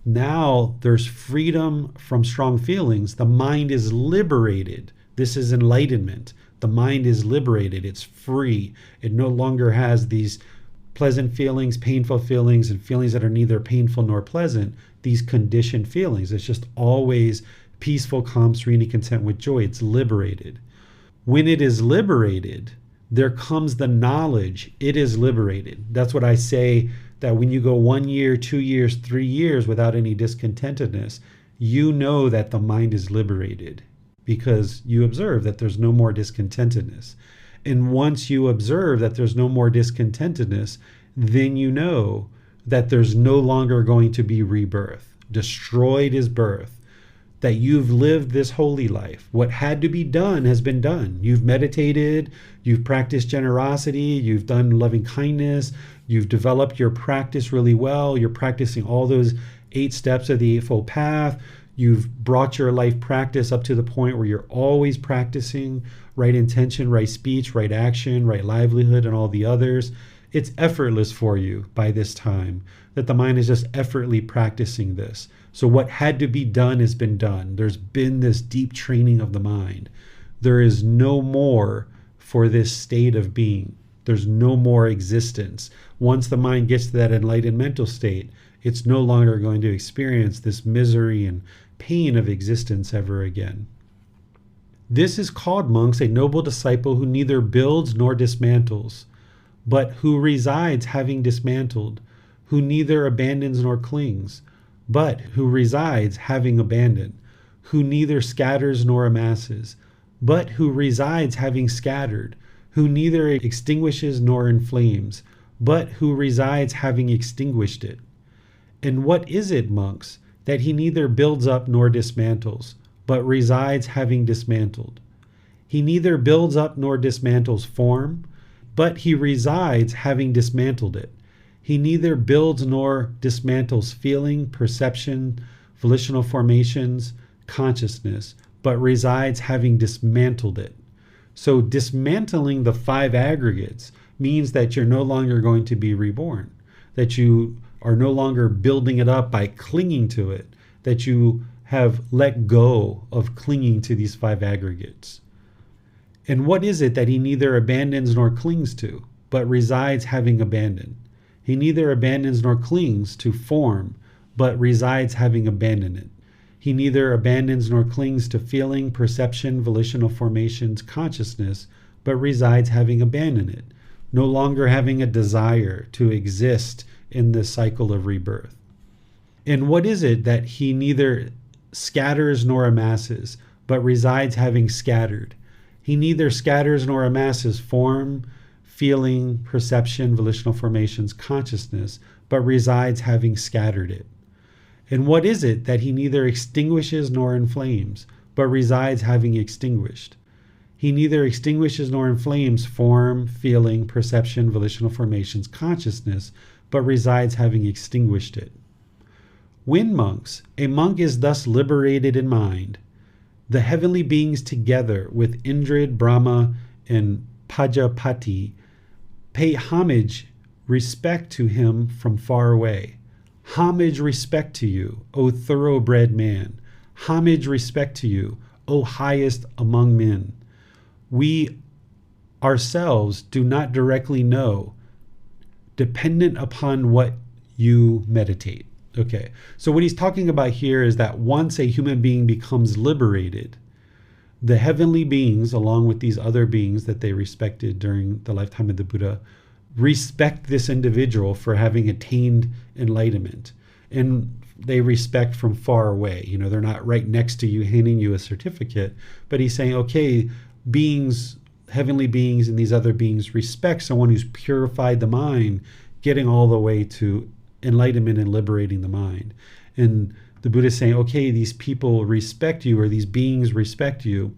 Now there's freedom from strong feelings. The mind is liberated. This is enlightenment. The mind is liberated. It's free. It no longer has these pleasant feelings, painful feelings, and feelings that are neither painful nor pleasant, these conditioned feelings. It's just always peaceful, calm, serenity, content with joy. It's liberated. When it is liberated, there comes the knowledge it is liberated. That's what I say, that when you go 1 year, 2 years, 3 years without any discontentedness, you know that the mind is liberated because you observe that there's no more discontentedness. And once you observe that there's no more discontentedness, then you know that there's no longer going to be rebirth. Destroyed is birth. That you've lived this holy life. What had to be done has been done. You've meditated, you've practiced generosity, you've done loving kindness, you've developed your practice really well, you're practicing all those 8 steps of the Eightfold Path, you've brought your life practice up to the point where you're always practicing right intention, right speech, right action, right livelihood, and all the others. It's effortless for you by this time, that the mind is just effortlessly practicing this. So what had to be done has been done. There's been this deep training of the mind. There is no more for this state of being. There's no more existence. Once the mind gets to that enlightened mental state, it's no longer going to experience this misery and pain of existence ever again. This is called, monks, a noble disciple who neither builds nor dismantles, but who resides having dismantled, who neither abandons nor clings, but who resides having abandoned, who neither scatters nor amasses, but who resides having scattered, who neither extinguishes nor inflames, but who resides having extinguished it. And what is it, monks, that he neither builds up nor dismantles, but resides having dismantled? He neither builds up nor dismantles form, but he resides having dismantled it. He neither builds nor dismantles feeling, perception, volitional formations, consciousness, but resides having dismantled it. So dismantling the 5 aggregates means that you're no longer going to be reborn, that you are no longer building it up by clinging to it, that you have let go of clinging to these 5 aggregates. And what is it that he neither abandons nor clings to, but resides having abandoned? He neither abandons nor clings to form, but resides having abandoned it. He neither abandons nor clings to feeling, perception, volitional formations, consciousness, but resides having abandoned it, no longer having a desire to exist in this cycle of rebirth. And what is it that he neither scatters nor amasses, but resides having scattered? He neither scatters nor amasses form, feeling, perception, volitional formations, consciousness, but resides having scattered it. And what is it that he neither extinguishes nor inflames, but resides having extinguished? He neither extinguishes nor inflames form, feeling, perception, volitional formations, consciousness, but resides having extinguished it. When monks, a monk is thus liberated in mind, the heavenly beings together with Indrid, Brahma, and Pajapati pay homage, respect to him from far away. Homage, respect to you, O thoroughbred man. Homage, respect to you, O highest among men. We ourselves do not directly know, dependent upon what you meditate. Okay, so what he's talking about here is that once a human being becomes liberated, the heavenly beings, along with these other beings that they respected during the lifetime of the Buddha, respect this individual for having attained enlightenment. And they respect from far away. You know, they're not right next to you handing you a certificate, but he's saying, okay, beings, heavenly beings and these other beings respect someone who's purified the mind, getting all the way to enlightenment and liberating the mind. And the Buddha is saying, okay, these people respect you, or these beings respect you,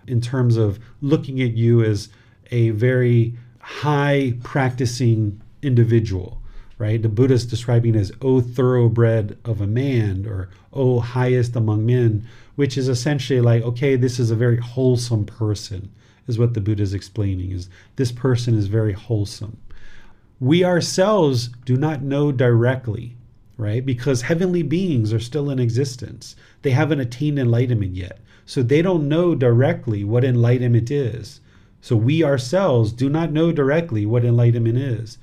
in terms of looking at you as a very high practicing individual, right? The Buddha is describing as, O thoroughbred of a man, or O highest among men, which is essentially like, okay, this is a very wholesome person, is what the Buddha is explaining, is this person is very wholesome. We ourselves do not know directly, right? Because heavenly beings are still in existence. They haven't attained enlightenment yet. So they don't know directly what enlightenment is. So we ourselves do not know directly what enlightenment is,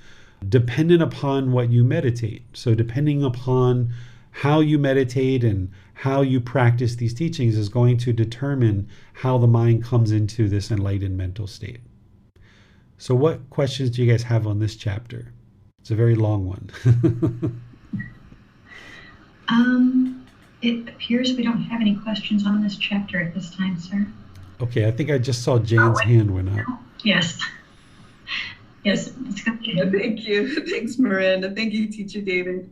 dependent upon what you meditate. So depending upon how you meditate and how you practice these teachings is going to determine how the mind comes into this enlightened mental state. So what questions do you guys have on this chapter? It's a very long one. It appears we don't have any questions on this chapter at this time, sir. Okay, I think I just saw Jan's hand went up. Yes. Yes, it's good. Thank you. Thanks, Miranda. Thank you, Teacher David.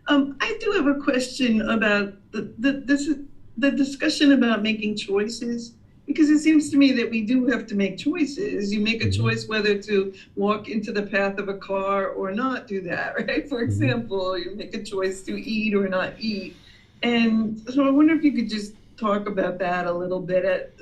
I do have a question about the discussion about making choices, because it seems to me that we do have to make choices. You make a choice whether to walk into the path of a car or not do that, right? For example, you make a choice to eat or not eat. And so I wonder if you could just talk about that a little bit.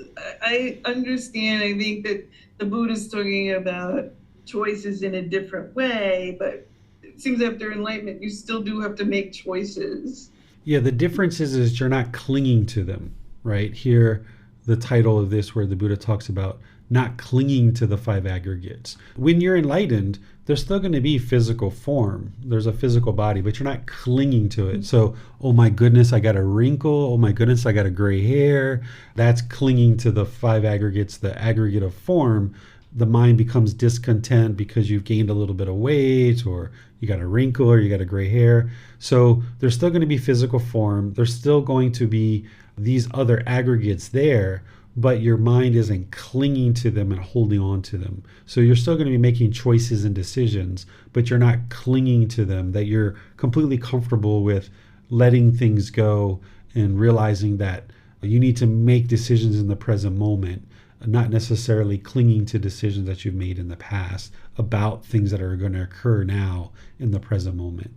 I understand, I think that the Buddha's talking about choices in a different way, but it seems after enlightenment, you still do have to make choices. Yeah, the difference is you're not clinging to them, right? Here, the title of this, where the Buddha talks about not clinging to the 5 aggregates. When you're enlightened, there's still going to be physical form. There's a physical body, but you're not clinging to it. So, oh my goodness, I got a wrinkle. Oh my goodness, I got a gray hair. That's clinging to the 5 aggregates, the aggregate of form. The mind becomes discontent because you've gained a little bit of weight, or you got a wrinkle, or you got a gray hair. So there's still going to be physical form. There's still going to be these other aggregates there, but your mind isn't clinging to them and holding on to them. So you're still going to be making choices and decisions, but you're not clinging to them, that you're completely comfortable with letting things go and realizing that you need to make decisions in the present moment not necessarily clinging to decisions that you've made in the past about things that are going to occur now in the present moment.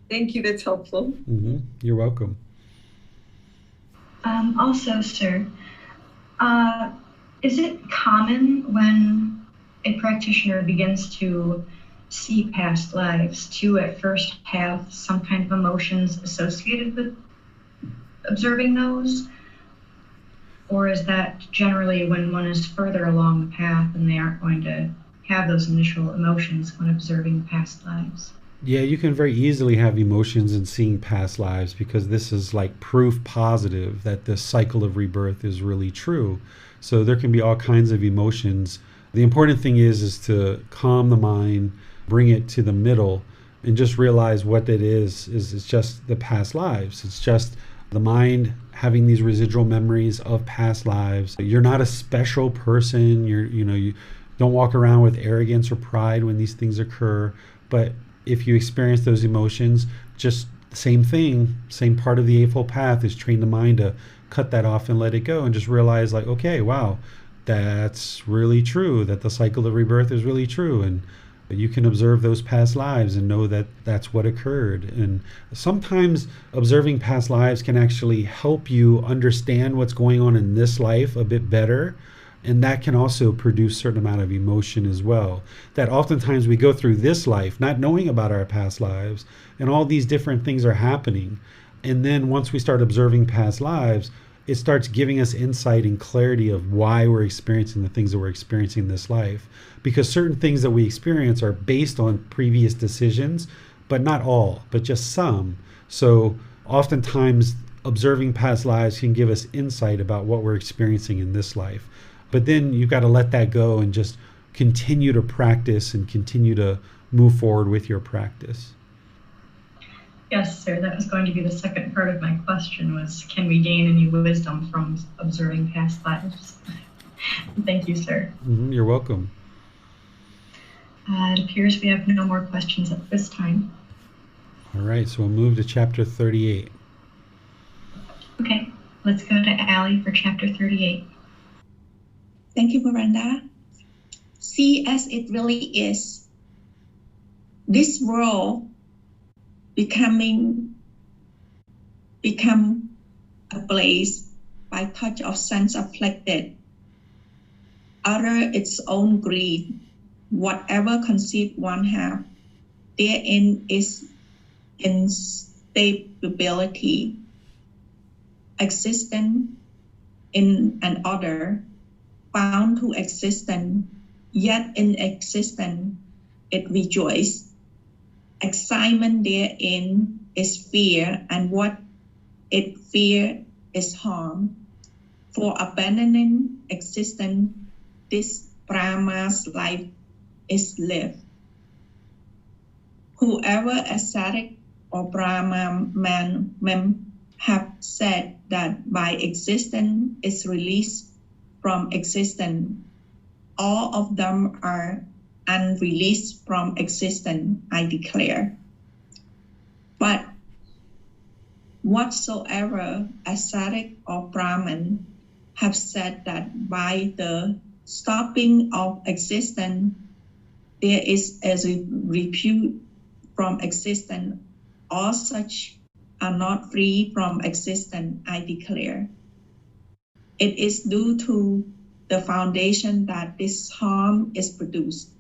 Thank you. That's helpful. You're welcome. Also, sir, is it common when a practitioner begins to see past lives to at first have some kind of emotions associated with observing those? Or is that generally when one is further along the path and they aren't going to have those initial emotions when observing past lives? Yeah, you can very easily have emotions in seeing past lives, because this is like proof positive that the cycle of rebirth is really true. So there can be all kinds of emotions. The important thing is to calm the mind, bring it to the middle, and just realize what it is it's just the past lives. It's just the mind having these residual memories of past lives. You're not a special person. You don't walk around with arrogance or pride when these things occur. But if you experience those emotions, just the same thing, same part of the Eightfold Path is train the mind to cut that off and let it go, and just realize like, okay, wow, that's really true, that the cycle of rebirth is really true. And you can observe those past lives and know that that's what occurred. And sometimes observing past lives can actually help you understand what's going on in this life a bit better. And that can also produce a certain amount of emotion as well. That oftentimes we go through this life not knowing about our past lives, and all these different things are happening. And then once we start observing past lives, it starts giving us insight and clarity of why we're experiencing the things that we're experiencing in this life. Because certain things that we experience are based on previous decisions, but not all, but just some. So oftentimes observing past lives can give us insight about what we're experiencing in this life. But then you've got to let that go and just continue to practice and continue to move forward with your practice. Yes, sir. That was going to be the second part of my question, was can we gain any wisdom from observing past lives? Thank you, sir. You're welcome. It appears we have no more questions at this time. All right, so we'll move to chapter 38. Okay, let's go to Allie for chapter 38. Thank you, Miranda. See as it really is. This world become a place by touch of sense afflicted, utter its own greed, whatever conceit one have, therein is instability, existent in an other, bound to existence, yet in existence it rejoices. Excitement therein is fear, and what it fear is harm. For abandoning existence, this Brahma's life is lived. Whoever ascetic or Brahman have said that by existence is released from existence, all of them are unreleased from existence, I declare. But whatsoever ascetic or Brahman have said that by the stopping of existence, there is a repute from existence, all such are not free from existence, I declare. It is due to the foundation that this harm is produced.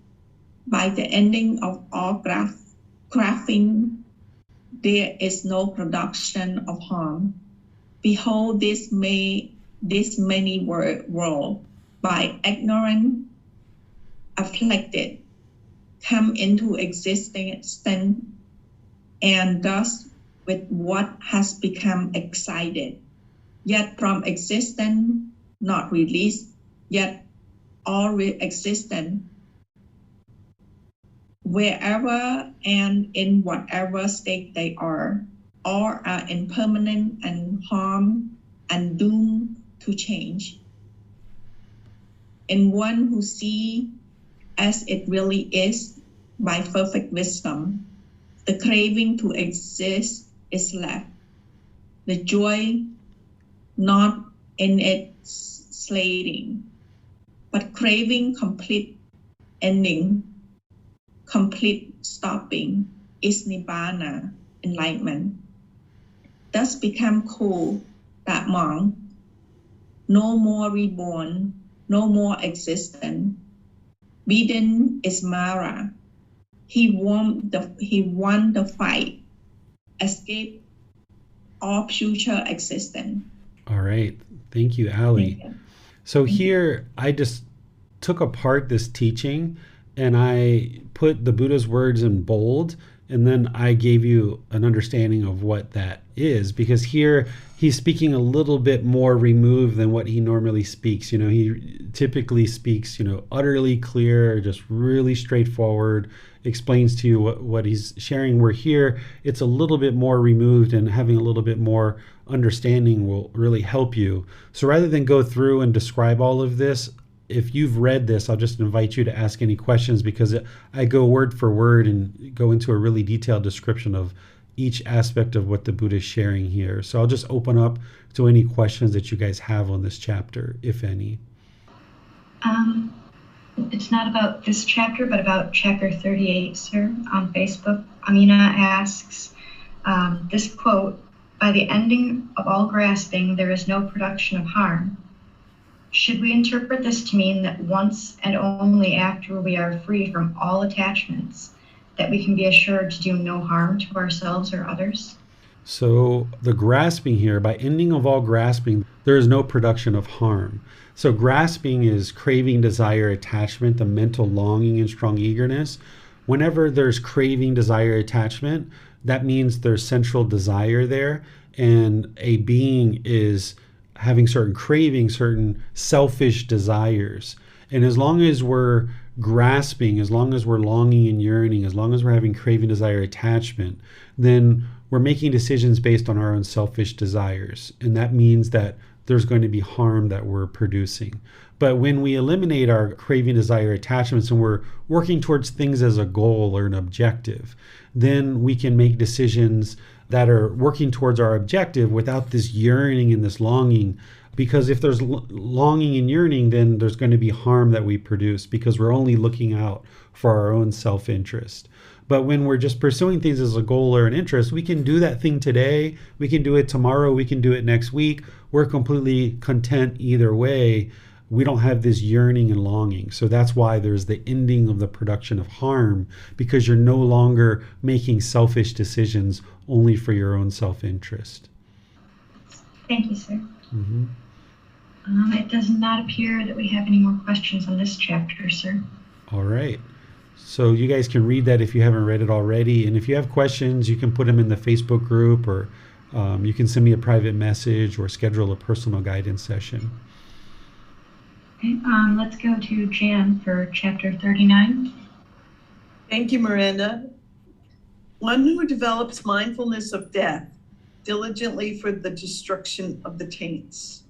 By the ending of all crafting, there is no production of harm. Behold, this many world, by ignorance afflicted, come into existence, and thus with what has become excited, yet from existence not released, yet all existence, wherever and in whatever state they are, all are impermanent and harm and doomed to change. In one who sees as it really is by perfect wisdom, the craving to exist is left. The joy not in its slaying, but craving complete ending, complete stopping is Nibbana, enlightenment. Thus become cool that monk, no more reborn, no more existence. Beaten is Mara. He won the fight, escape all future existence. All right. Thank you, Ali. So here I just took apart this teaching and I put the Buddha's words in bold, and then I gave you an understanding of what that is, because here he's speaking a little bit more removed than what he normally speaks. He typically speaks, utterly clear, just really straightforward, explains to you what he's sharing. Where here it's a little bit more removed, and having a little bit more understanding will really help you. So rather than go through and describe all of this, if you've read this, I'll just invite you to ask any questions, because I go word for word and go into a really detailed description of each aspect of what the Buddha is sharing here. So I'll just open up to any questions that you guys have on this chapter, if any. It's not about this chapter, but about chapter 38, sir, on Facebook. Amina asks, this quote, "By the ending of all grasping, there is no production of harm." Should we interpret this to mean that once and only after we are free from all attachments, that we can be assured to do no harm to ourselves or others? So the grasping here, by ending of all grasping, there is no production of harm. So grasping is craving, desire, attachment, the mental longing and strong eagerness. Whenever there's craving, desire, attachment, that means there's central desire there, and a being is having certain cravings, certain selfish desires. And as long as we're grasping, as long as we're longing and yearning, as long as we're having craving, desire, attachment, then we're making decisions based on our own selfish desires. And that means that there's going to be harm that we're producing. But when we eliminate our craving, desire, attachments, and we're working towards things as a goal or an objective, then we can make decisions that are working towards our objective without this yearning and this longing. Because if there's longing and yearning, then there's going to be harm that we produce, because we're only looking out for our own self-interest. But when we're just pursuing things as a goal or an interest, we can do that thing today, we can do it tomorrow, we can do it next week. We're completely content either way. We don't have this yearning and longing. So that's why there's the ending of the production of harm, because you're no longer making selfish decisions only for your own self-interest. Thank you, sir. Mm-hmm. It does not appear that we have any more questions on this chapter, sir. All right. So you guys can read that if you haven't read it already. And if you have questions, you can put them in the Facebook group, or you can send me a private message or schedule a personal guidance session. Okay, let's go to Jan for chapter 39. Thank you, Miranda. One who develops mindfulness of death diligently for the destruction of the taints.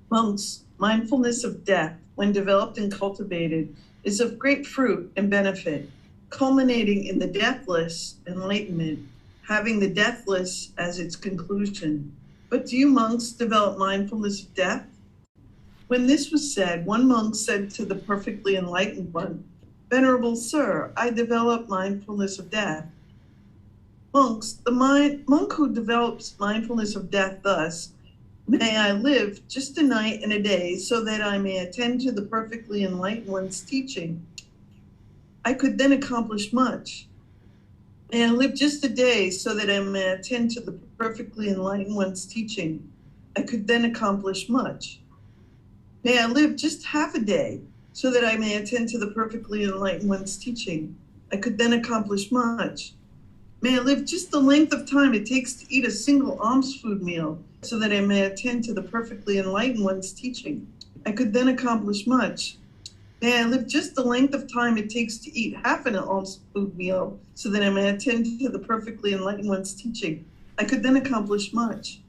Monks, mindfulness of death, when developed and cultivated, is of great fruit and benefit, culminating in the deathless enlightenment, having the deathless as its conclusion. But do you monks develop mindfulness of death? When this was said, one monk said to the perfectly enlightened one, "Venerable sir, I develop mindfulness of death." Monks, the monk who develops mindfulness of death thus, "May I live just a night and a day so that I may attend to the perfectly enlightened one's teaching. I could then accomplish much. May I live just a day so that I may attend to the perfectly enlightened one's teaching. I could then accomplish much. May I live just half a day so that I may attend to the perfectly enlightened one's teaching. I could then accomplish much. May I live just the length of time it takes to eat a single alms food meal so that I may attend to the perfectly enlightened one's teaching. I could then accomplish much. May I live just the length of time it takes to eat half an alms food meal so that I may attend to the perfectly enlightened one's teaching. I could then accomplish much.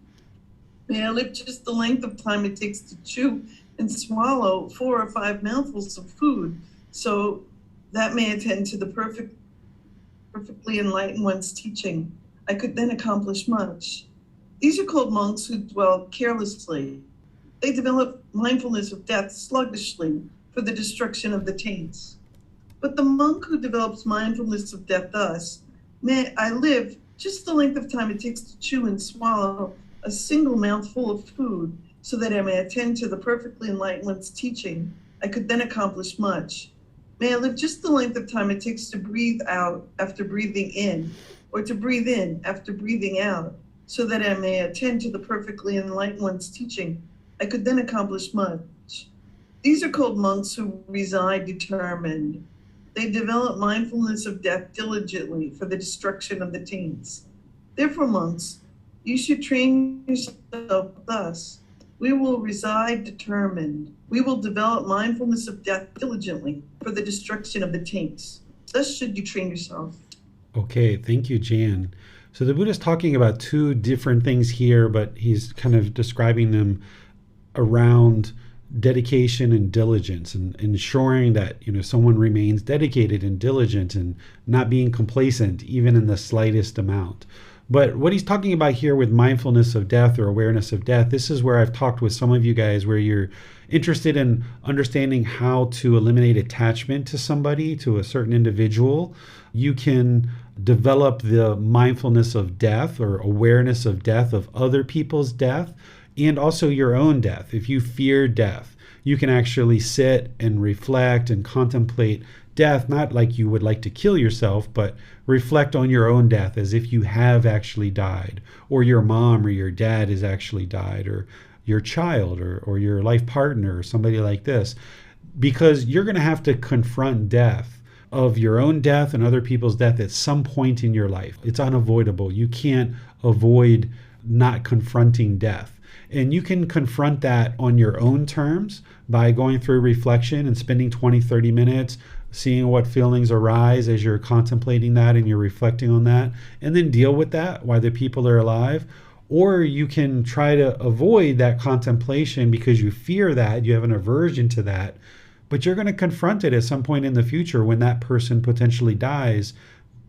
May I live just the length of time it takes to chew and swallow 4 or 5 mouthfuls of food so that may attend to the perfectly enlightened one's teaching. I could then accomplish much. These are called monks who dwell carelessly. They develop mindfulness of death sluggishly for the destruction of the taints. But the monk who develops mindfulness of death thus, may I live just the length of time it takes to chew and swallow a single mouthful of food, so that I may attend to the perfectly enlightened one's teaching, I could then accomplish much. May I live just the length of time it takes to breathe out after breathing in, or to breathe in after breathing out, so that I may attend to the perfectly enlightened one's teaching, I could then accomplish much. These are called monks who reside determined. They develop mindfulness of death diligently for the destruction of the taints. Therefore, monks, you should train yourself thus. We will reside determined. We will develop mindfulness of death diligently for the destruction of the taints. Thus should you train yourself. Okay, thank you, Jan. So the Buddha's talking about two different things here, but he's kind of describing them around dedication and diligence, and ensuring that someone remains dedicated and diligent and not being complacent even in the slightest amount. But what he's talking about here with mindfulness of death or awareness of death, this is where I've talked with some of you guys where you're interested in understanding how to eliminate attachment to somebody, to a certain individual. You can develop the mindfulness of death or awareness of death of other people's death, and also your own death. If you fear death, you can actually sit and reflect and contemplate death, not like you would like to kill yourself, but reflect on your own death as if you have actually died, or your mom or your dad has actually died, or your child or your life partner or somebody like this, because you're going to have to confront death of your own death and other people's death at some point in your life. It's unavoidable. You can't avoid not confronting death. And you can confront that on your own terms by going through reflection and spending 20, 30 minutes seeing what feelings arise as you're contemplating that and you're reflecting on that, and then deal with that while the people are alive. Or you can try to avoid that contemplation because you fear that, you have an aversion to that, but you're going to confront it at some point in the future when that person potentially dies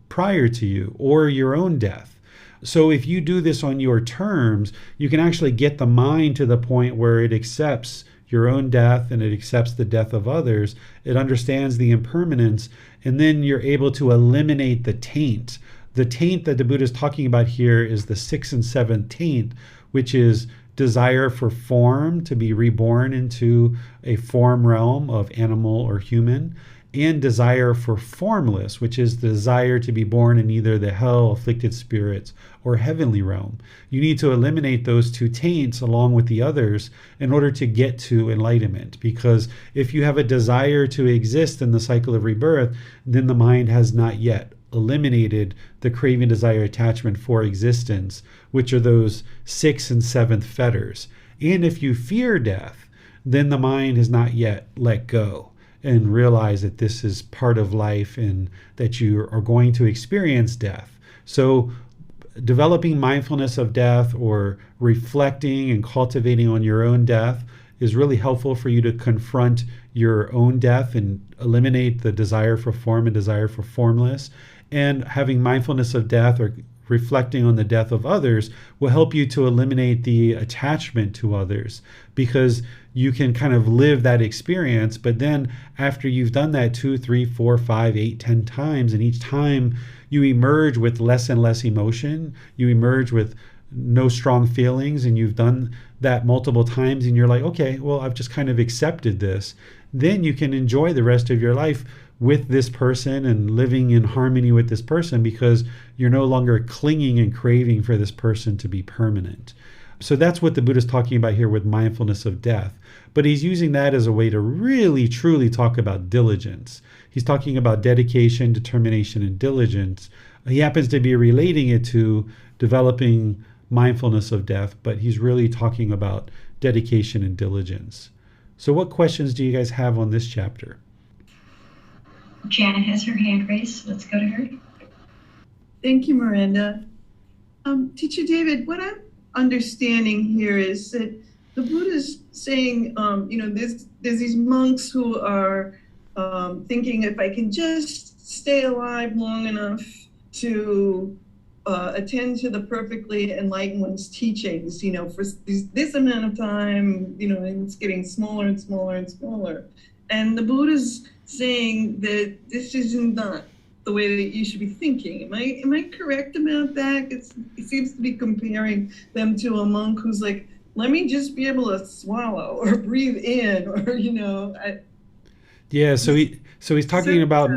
prior to you, or your own death. So if you do this on your terms, you can actually get the mind to the point where it accepts your own death and it accepts the death of others. It understands the impermanence, and then you're able to eliminate the taint. The taint that the Buddha is talking about here is the 6th and 7th taint, which is desire for form, to be reborn into a form realm of animal or human, and desire for formless, which is the desire to be born in either the hell, afflicted spirits, or heavenly realm. You need to eliminate those two taints along with the others in order to get to enlightenment. Because if you have a desire to exist in the cycle of rebirth, then the mind has not yet eliminated the craving, desire, attachment for existence, which are those 6th and 7th fetters. And if you fear death, then the mind has not yet let go and realize that this is part of life and that you are going to experience death. So developing mindfulness of death or reflecting and cultivating on your own death is really helpful for you to confront your own death and eliminate the desire for form and desire for formless. And having mindfulness of death or reflecting on the death of others will help you to eliminate the attachment to others, because you can kind of live that experience. But then after you've done that 2, 3, 4, 5, 8, 10 times, and each time you emerge with less and less emotion, you emerge with no strong feelings, and you've done that multiple times, and you're like, okay, well, I've just kind of accepted this. Then you can enjoy the rest of your life with this person and living in harmony with this person, because you're no longer clinging and craving for this person to be permanent. So that's what the Buddha is talking about here with mindfulness of death. But he's using that as a way to really, truly talk about diligence. He's talking about dedication, determination, and diligence. He happens to be relating it to developing mindfulness of death, but he's really talking about dedication and diligence. So what questions do you guys have on this chapter? Janet has her hand raised. Let's go to her. Thank you, Miranda. Teacher David, what I'm understanding here is that the Buddha's saying, there's these monks who are thinking, if I can just stay alive long enough to attend to the perfectly enlightened one's teachings, for this amount of time, and it's getting smaller and smaller and smaller. And the Buddha's saying that this is not the way that you should be thinking. Am I correct about that? It seems to be comparing them to a monk who's like, let me just be able to swallow or breathe in, or Yeah, so he's talking about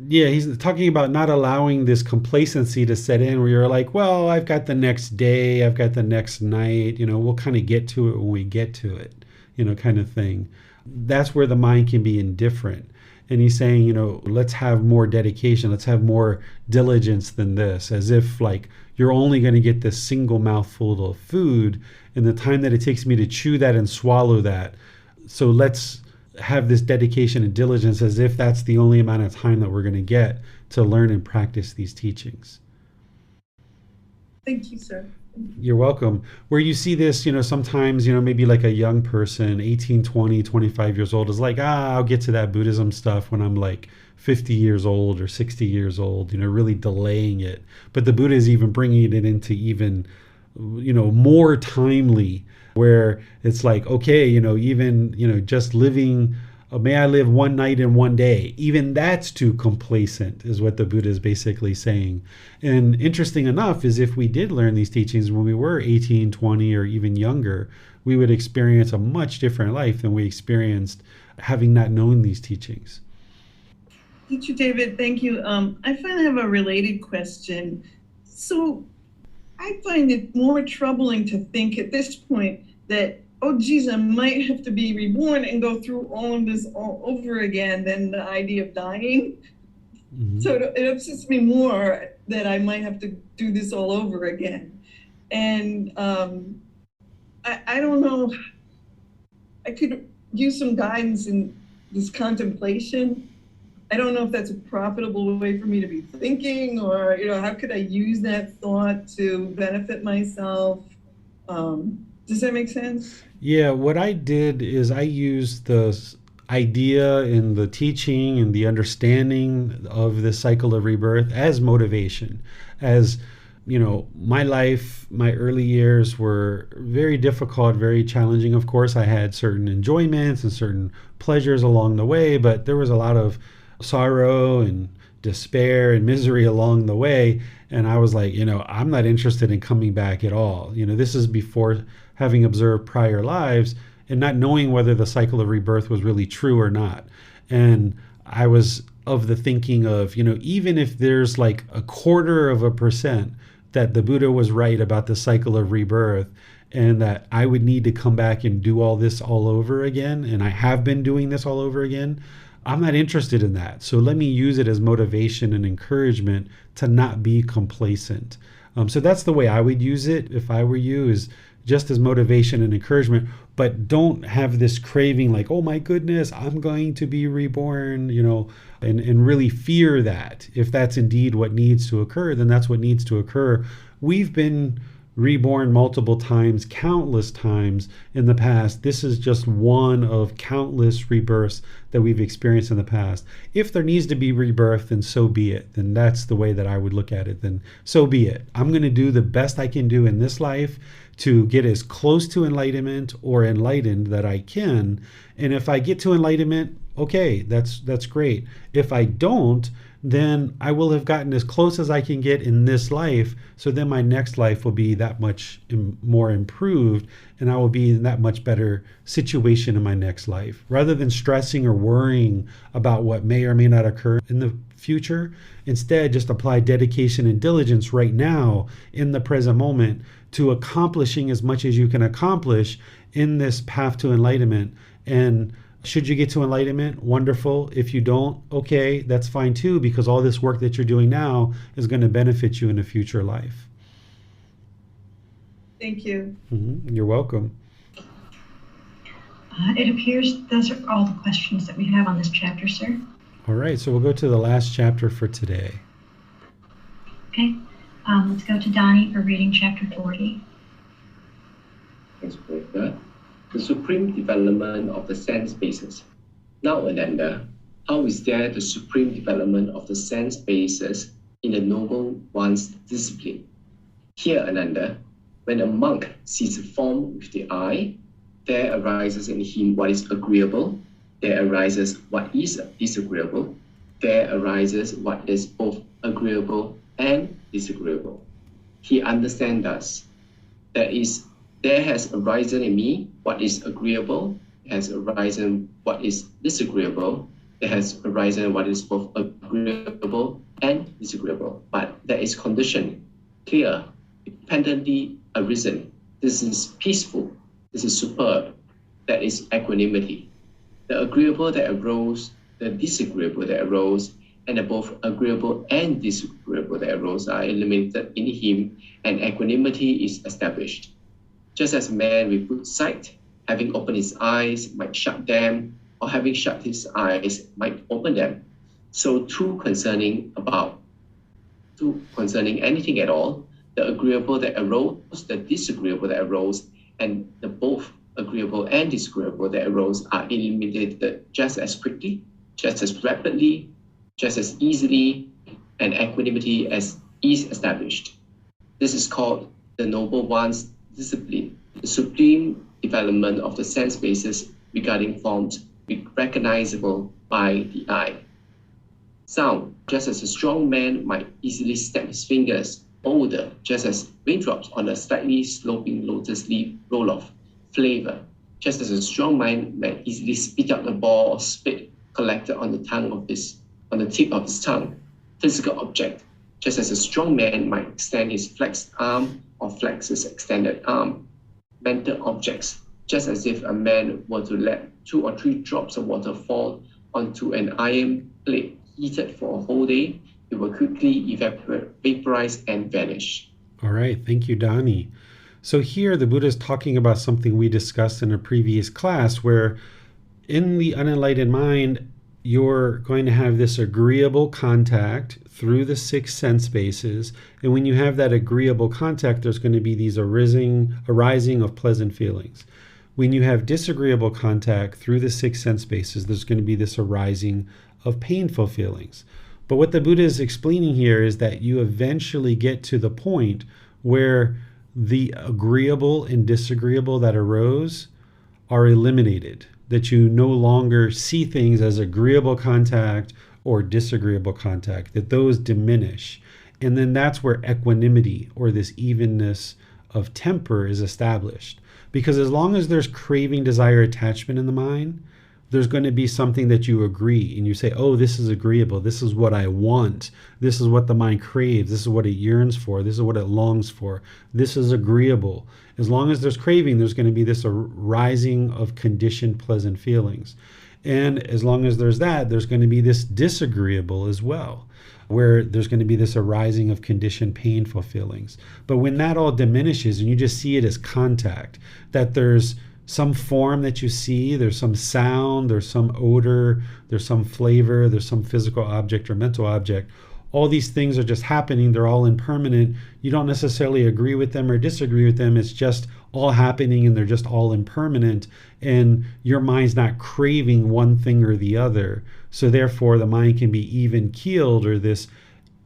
he's talking about not allowing this complacency to set in where you're like, well, I've got the next day, I've got the next night, we'll kind of get to it when we get to it, kind of thing. That's where the mind can be indifferent. And he's saying, let's have more dedication, let's have more diligence than this, as if like you're only going to get this single mouthful of food in the time that it takes me to chew that and swallow that. So let's have this dedication and diligence as if that's the only amount of time that we're going to get to learn and practice these teachings. Thank you, sir. You're welcome. Where you see this, sometimes, maybe like a young person, 18, 20, 25 years old is like, I'll get to that Buddhism stuff when I'm like 50 years old or 60 years old, really delaying it. But the Buddha is even bringing it into even, more timely, where it's like, okay, even, just living, may I live one night and one day. Even that's too complacent, is what the Buddha is basically saying. And interesting enough is if we did learn these teachings when we were 18, 20, or even younger, we would experience a much different life than we experienced having not known these teachings. Teacher David, thank you. I finally have a related question. So I find it more troubling to think at this point that, oh, geez, I might have to be reborn and go through all of this all over again than the idea of dying. Mm-hmm. So it upsets me more that I might have to do this all over again. And I don't know, I could use some guidance in this contemplation. I don't know if that's a profitable way for me to be thinking, or, how could I use that thought to benefit myself? Does that make sense? Yeah, what I did is I used the idea and the teaching and the understanding of this cycle of rebirth as motivation. As, my life, my early years were very difficult, very challenging. Of course, I had certain enjoyments and certain pleasures along the way, but there was a lot of sorrow and despair and misery along the way. And I was like, I'm not interested in coming back at all. This is before having observed prior lives and not knowing whether the cycle of rebirth was really true or not. And I was of the thinking of, even if there's like 0.25% that the Buddha was right about the cycle of rebirth, and that I would need to come back and do all this all over again, and I have been doing this all over again, I'm not interested in that. So let me use it as motivation and encouragement to not be complacent. So that's the way I would use it if I were you, is just as motivation and encouragement, but don't have this craving like, oh my goodness, I'm going to be reborn, and really fear that. If that's indeed what needs to occur, then that's what needs to occur. We've been reborn multiple times, countless times in the past. This is just one of countless rebirths that we've experienced in the past. If there needs to be rebirth, then so be it. Then that's the way that I would look at it. Then so be it. I'm going to do the best I can do in this life to get as close to enlightenment or enlightened that I can. And if I get to enlightenment, okay, that's great. If I don't, then I will have gotten as close as I can get in this life. So then my next life will be that much more improved, and I will be in that much better situation in my next life. Rather than stressing or worrying about what may or may not occur in the future, instead just apply dedication and diligence right now in the present moment to accomplishing as much as you can accomplish in this path to enlightenment. And should you get to enlightenment, wonderful. If you don't, okay, that's fine too, because all this work that you're doing now is going to benefit you in a future life. Thank you. Mm-hmm. You're welcome. It appears those are all the questions that we have on this chapter, sir. All right, so we'll go to the last chapter for today. Okay, let's go to Donnie for reading chapter 40. Thanks, Breaker. The supreme development of the sense basis. Now, Ananda, how is there the supreme development of the sense basis in the noble one's discipline. Here, Ananda, when a monk sees a form with the eye, there arises in him what is agreeable, there arises what is disagreeable, there arises what is both agreeable and disagreeable. He understands thus, there has arisen in me what is agreeable, there has arisen what is disagreeable, there has arisen what is both agreeable and disagreeable. But there is condition, clear, independently arisen. This is peaceful, this is superb, that is equanimity. The agreeable that arose, the disagreeable that arose, and the both agreeable and disagreeable that arose are eliminated in him, and equanimity is established. Just as a man with good sight, having opened his eyes, might shut them, or having shut his eyes, might open them. So too concerning anything at all, the agreeable that arose, the disagreeable that arose, and the both agreeable and disagreeable that arose are eliminated just as quickly, just as rapidly, just as easily, and equanimity as is established. This is called the noble one's discipline, the supreme development of the sense basis regarding forms recognizable by the eye. Sound, just as a strong man might easily snap his fingers. Odor, just as raindrops on a slightly sloping lotus leaf roll off. Flavor, just as a strong mind might easily spit out a ball of spit collected on the tip of his tongue. Physical object, just as a strong man might extend his flexed arm or flex his extended arm. Mental objects, just as if a man were to let 2 or 3 drops of water fall onto an iron plate heated for a whole day, it will quickly vaporize and vanish. All right, thank you, Dani. So here the Buddha is talking about something we discussed in a previous class, where in the unenlightened mind, you're going to have this agreeable contact through the 6 sense bases. And when you have that agreeable contact, there's going to be these arising of pleasant feelings. When you have disagreeable contact through the 6 sense bases, there's going to be this arising of painful feelings. But what the Buddha is explaining here is that you eventually get to the point where the agreeable and disagreeable that arose are eliminated, that you no longer see things as agreeable contact or disagreeable contact, that those diminish. And then that's where equanimity, or this evenness of temper, is established. Because as long as there's craving, desire, attachment in the mind, there's going to be something that you agree and you say, oh, this is agreeable. This is what I want. This is what the mind craves. This is what it yearns for. This is what it longs for. This is agreeable. As long as there's craving, there's going to be this rising of conditioned pleasant feelings. And as long as there's that, there's going to be this disagreeable as well, where there's going to be this arising of conditioned painful feelings. But when that all diminishes and you just see it as contact, that there's some form that you see, there's some sound, there's some odor, there's some flavor, there's some physical object or mental object. All these things are just happening. They're all impermanent. You don't necessarily agree with them or disagree with them. It's just all happening and they're just all impermanent. And your mind's not craving one thing or the other. So therefore the mind can be even keeled, or this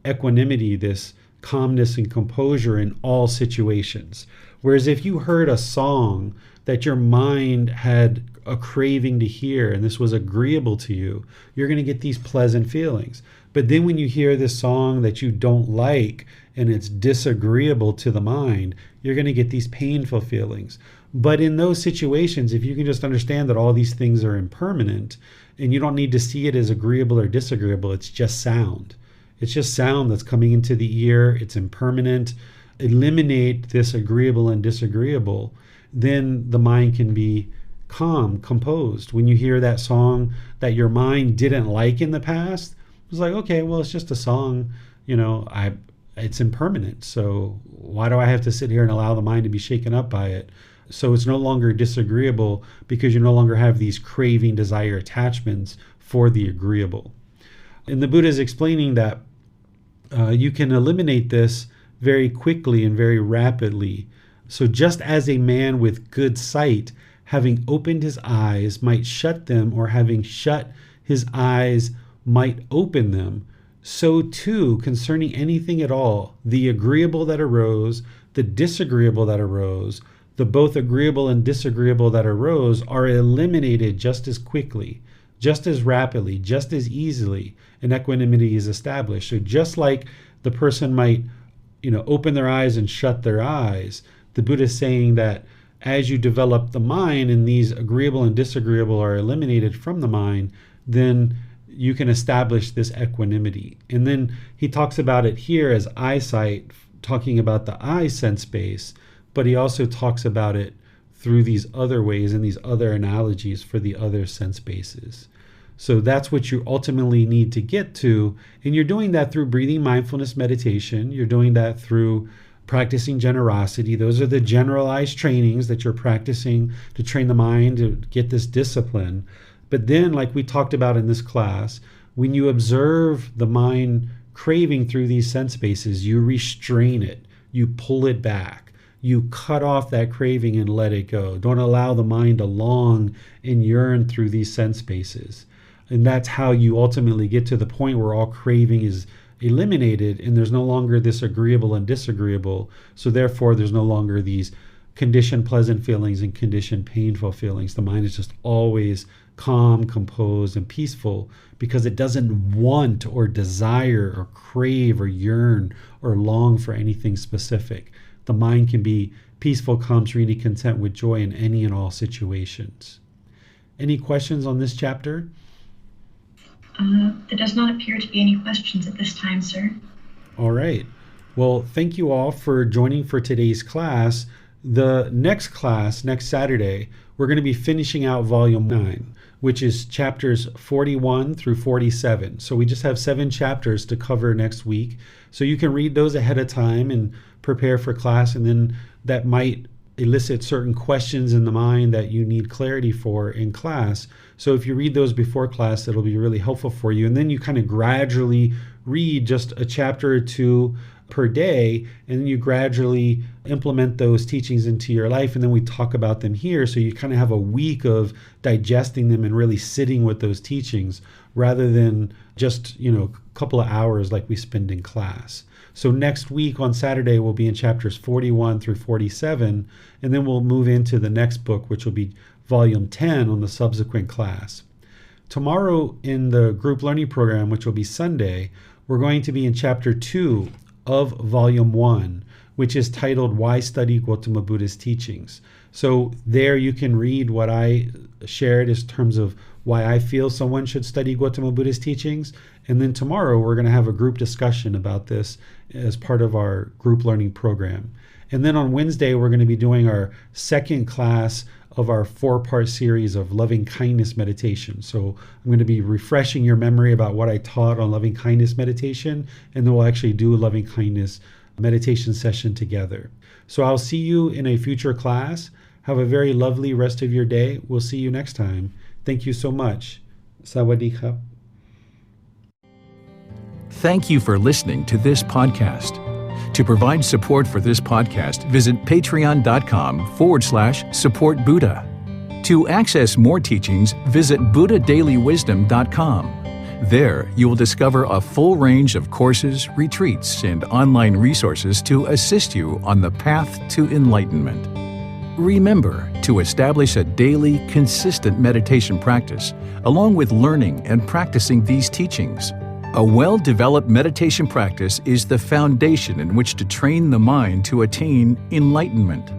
equanimity, this calmness and composure in all situations. Whereas if you heard a song that your mind had a craving to hear and this was agreeable to you, you're going to get these pleasant feelings. But then when you hear this song that you don't like and it's disagreeable to the mind, you're going to get these painful feelings. But in those situations, if you can just understand that all these things are impermanent and you don't need to see it as agreeable or disagreeable, it's just sound. It's just sound that's coming into the ear. It's impermanent. Eliminate this agreeable and disagreeable, then the mind can be calm, composed. When you hear that song that your mind didn't like in the past, it's like, okay, well, it's just a song, it's impermanent. So why do I have to sit here and allow the mind to be shaken up by it? So it's no longer disagreeable because you no longer have these craving, desire, attachments for the agreeable. And the Buddha is explaining that you can eliminate this very quickly and very rapidly. So just as a man with good sight, having opened his eyes, might shut them, or having shut his eyes, might open them, so too concerning anything at all, the agreeable that arose, the disagreeable that arose, the both agreeable and disagreeable that arose are eliminated just as quickly, just as rapidly, just as easily, and equanimity is established. So just like the person might, open their eyes and shut their eyes, the Buddha is saying that as you develop the mind and these agreeable and disagreeable are eliminated from the mind, then you can establish this equanimity. And then he talks about it here as eyesight, talking about the eye sense base, but he also talks about it through these other ways and these other analogies for the other sense bases. So that's what you ultimately need to get to. And you're doing that through breathing mindfulness meditation. You're doing that through practicing generosity. Those are the generalized trainings that you're practicing to train the mind to get this discipline. But then, like we talked about in this class, when you observe the mind craving through these sense bases, you restrain it, you pull it back, you cut off that craving and let it go. Don't allow the mind to long and yearn through these sense bases. And that's how you ultimately get to the point where all craving is eliminated and there's no longer this agreeable and disagreeable. So therefore, there's no longer these conditioned pleasant feelings and conditioned painful feelings. The mind is just always calm, composed, and peaceful because it doesn't want or desire or crave or yearn or long for anything specific. The mind can be peaceful, calm, serene, content with joy in any and all situations. Any questions on this chapter? There does not appear to be any questions at this time, sir. All right. Well, thank you all for joining for today's class. The next class, next Saturday, we're going to be finishing out Volume 9, which is chapters 41 through 47. So we just have 7 chapters to cover next week. So you can read those ahead of time and prepare for class, and then that might elicit certain questions in the mind that you need clarity for in class. So if you read those before class, it'll be really helpful for you. And then you kind of gradually read just a chapter or 2 per day, and then you gradually implement those teachings into your life. And then we talk about them here. So you kind of have a week of digesting them and really sitting with those teachings rather than just, a couple of hours like we spend in class. So next week on Saturday, we'll be in chapters 41 through 47, and then we'll move into the next book, which will be Volume 10 on the subsequent class. Tomorrow in the group learning program, which will be Sunday, we're going to be in chapter 2 of Volume 1, which is titled Why Study Gotama Buddha's Teachings. So there you can read what I shared in terms of why I feel someone should study Gotama Buddha's teachings. And then tomorrow we're going to have a group discussion about this as part of our group learning program. And then on Wednesday, we're going to be doing our second class of our 4-part series of loving kindness meditation. So I'm going to be refreshing your memory about what I taught on loving kindness meditation, and then we'll actually do a loving kindness meditation session together. So I'll see you in a future class. Have a very lovely rest of your day. We'll see you next time. Thank you so much. Sawadee khap. Thank you for listening to this podcast. To provide support for this podcast, visit patreon.com/support Buddha. To access more teachings, visit buddhadailywisdom.com. There, you will discover a full range of courses, retreats, and online resources to assist you on the path to enlightenment. Remember to establish a daily, consistent meditation practice, along with learning and practicing these teachings. A well-developed meditation practice is the foundation in which to train the mind to attain enlightenment.